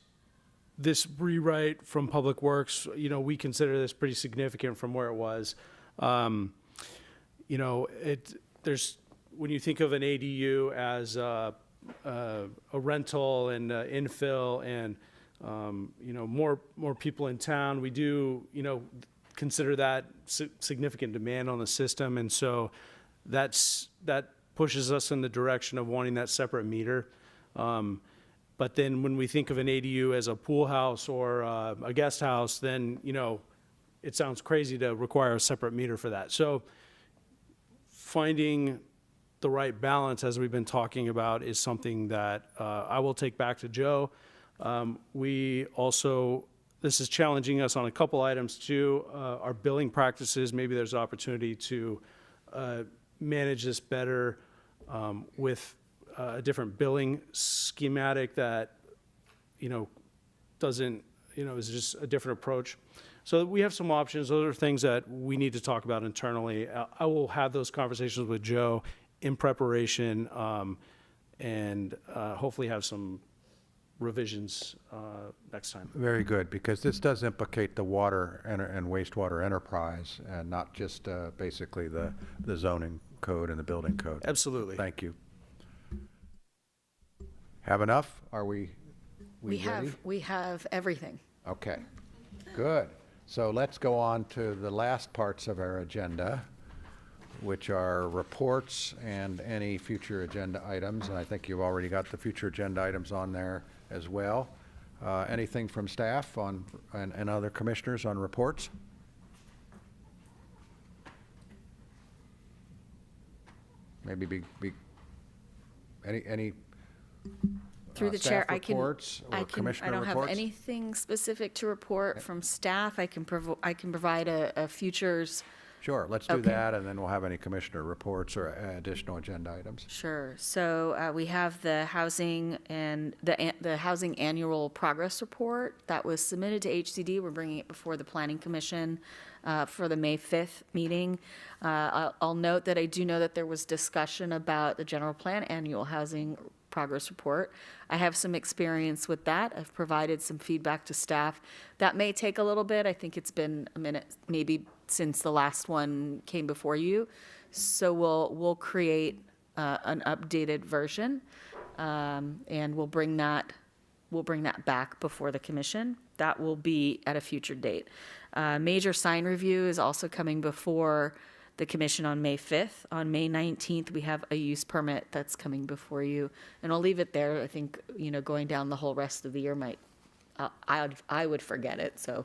rewrite from Public Works, we consider this pretty significant from where it was. When you think of an ADU as a rental and infill and more people in town, we do consider that significant demand on the system, and so that pushes us in the direction of wanting that separate meter. But then when we think of an ADU as a pool house or a guest house, then it sounds crazy to require a separate meter for that. So finding the right balance, as we've been talking about, is something that I will take back to Joe. This is challenging us on a couple items too. Our billing practices, maybe there's opportunity to manage this better with a different billing schematic that, doesn't, is just a different approach. So we have some options. Those are things that we need to talk about internally. I will have those conversations with Joe in preparation and hopefully have some revisions next time. Very good, because this does implicate the water and wastewater enterprise and not just basically the zoning code and the building code. Absolutely. Thank you. Have enough? Are we ready? We have everything. Okay, good. So let's go on to the last parts of our agenda, which are reports and any future agenda items. And I think you've already got the future agenda items on there as well. Anything from staff and other commissioners on reports? Maybe any Through the chair, staff reports or I commissioner don't have reports? anything specific to report from staff. I can provide a futures. Sure, let's do Okay. that, and then we'll have any commissioner reports or additional agenda items. Sure. So we have the housing and the housing annual progress report that was submitted to HCD. We're bringing it before the Planning Commission for the May 5th meeting. I'll note that I do know that there was discussion about the general plan annual housing progress report. I have some experience with that. I've provided some feedback to staff. That may take a little bit. I think it's been a minute, maybe since the last one came before you. So we'll create an updated version, and we'll bring that back before the commission. That will be at a future date. Major sign review is also coming before the commission on May 5th. On May 19th, we have a use permit that's coming before you. And I'll leave it there. I think, going down the whole rest of the year I would forget it, so.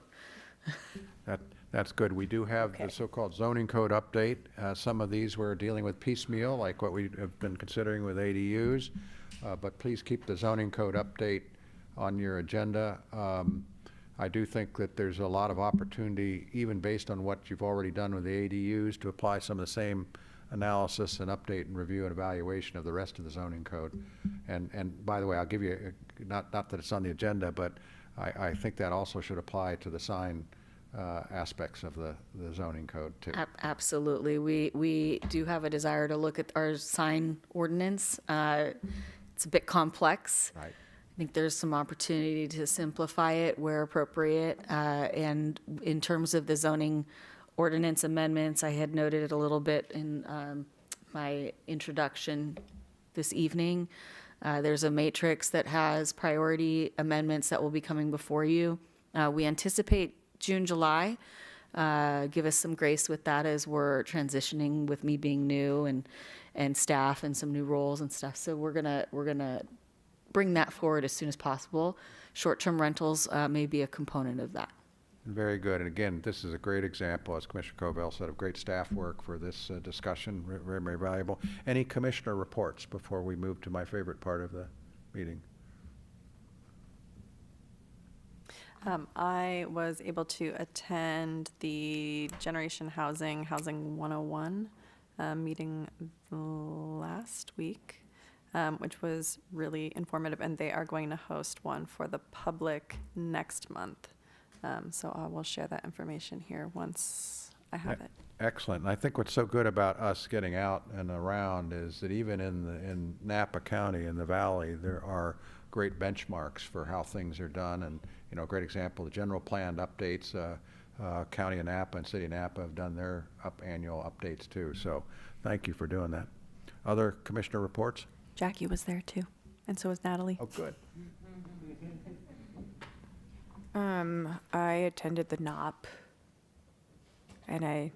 That's good. We do have the so-called zoning code update. Some of these we're dealing with piecemeal, like what we have been considering with ADUs. But please keep the zoning code update on your agenda. I do think that there's a lot of opportunity, even based on what you've already done with the ADUs, to apply some of the same analysis and update and review and evaluation of the rest of the zoning code. And by the way, I'll give you, not that it's on the agenda, but I think that also should apply to the sign aspects of the zoning code too. Absolutely. We do have a desire to look at our sign ordinance. It's a bit complex. Right. I think there's some opportunity to simplify it where appropriate. And in terms of the zoning ordinance amendments, I had noted it a little bit in my introduction this evening. There's a matrix that has priority amendments that will be coming before you. We anticipate June, July. Give us some grace with that as we're transitioning with me being new and staff and some new roles and stuff. So we're gonna bring that forward as soon as possible. Short-term rentals may be a component of that. Very good. And again, this is a great example, as Commissioner Covell said, of great staff work for this discussion. Very, very valuable. Any commissioner reports before we move to my favorite part of the meeting? I was able to attend the Generation Housing 101 meeting last week, which was really informative, and they are going to host one for the public next month. So I will share that information here once I have it. Excellent. And I think what's so good about us getting out and around is that even in Napa County, in the valley, there are great benchmarks for how things are done. And, you know, a great example, the general plan updates, County of Napa and City of Napa have done their annual updates too. So thank you for doing that. Other commissioner reports? Jackie was there too, and so was Natalie. Oh, good. I attended the NOP, and I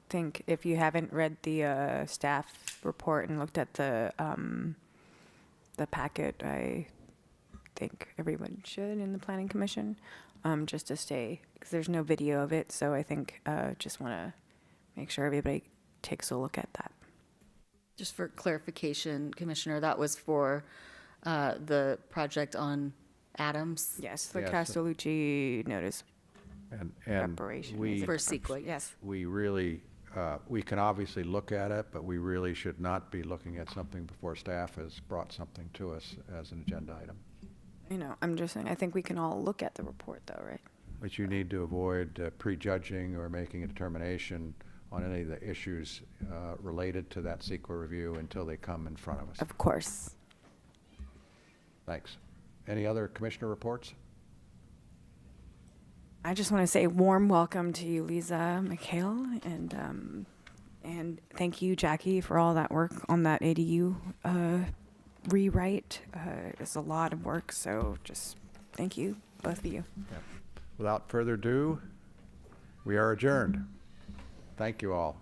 think if you haven't read the staff report and looked at the packet, I think everyone should in the Planning Commission, just to stay, because there's no video of it, so I think just want to make sure everybody takes a look at that. Just for clarification, Commissioner, that was for the project on Adams? Yes, the Yes. Castellucci notice And preparation. we, For CEQA, yes. we really, we can obviously look at it, but we really should not be looking at something before staff has brought something to us as an agenda item. You know, I'm just saying, I think we can all look at the report though, right? But you need to avoid prejudging or making a determination on any of the issues related to that CEQA review until they come in front of us. Of course. Thanks. Any other commissioner reports? I just want to say warm welcome to you, Lisa McHale, and thank you, Jackie, for all that work on that ADU rewrite. It's a lot of work, so just thank you, both of you. Without further ado, we are adjourned. Thank you all.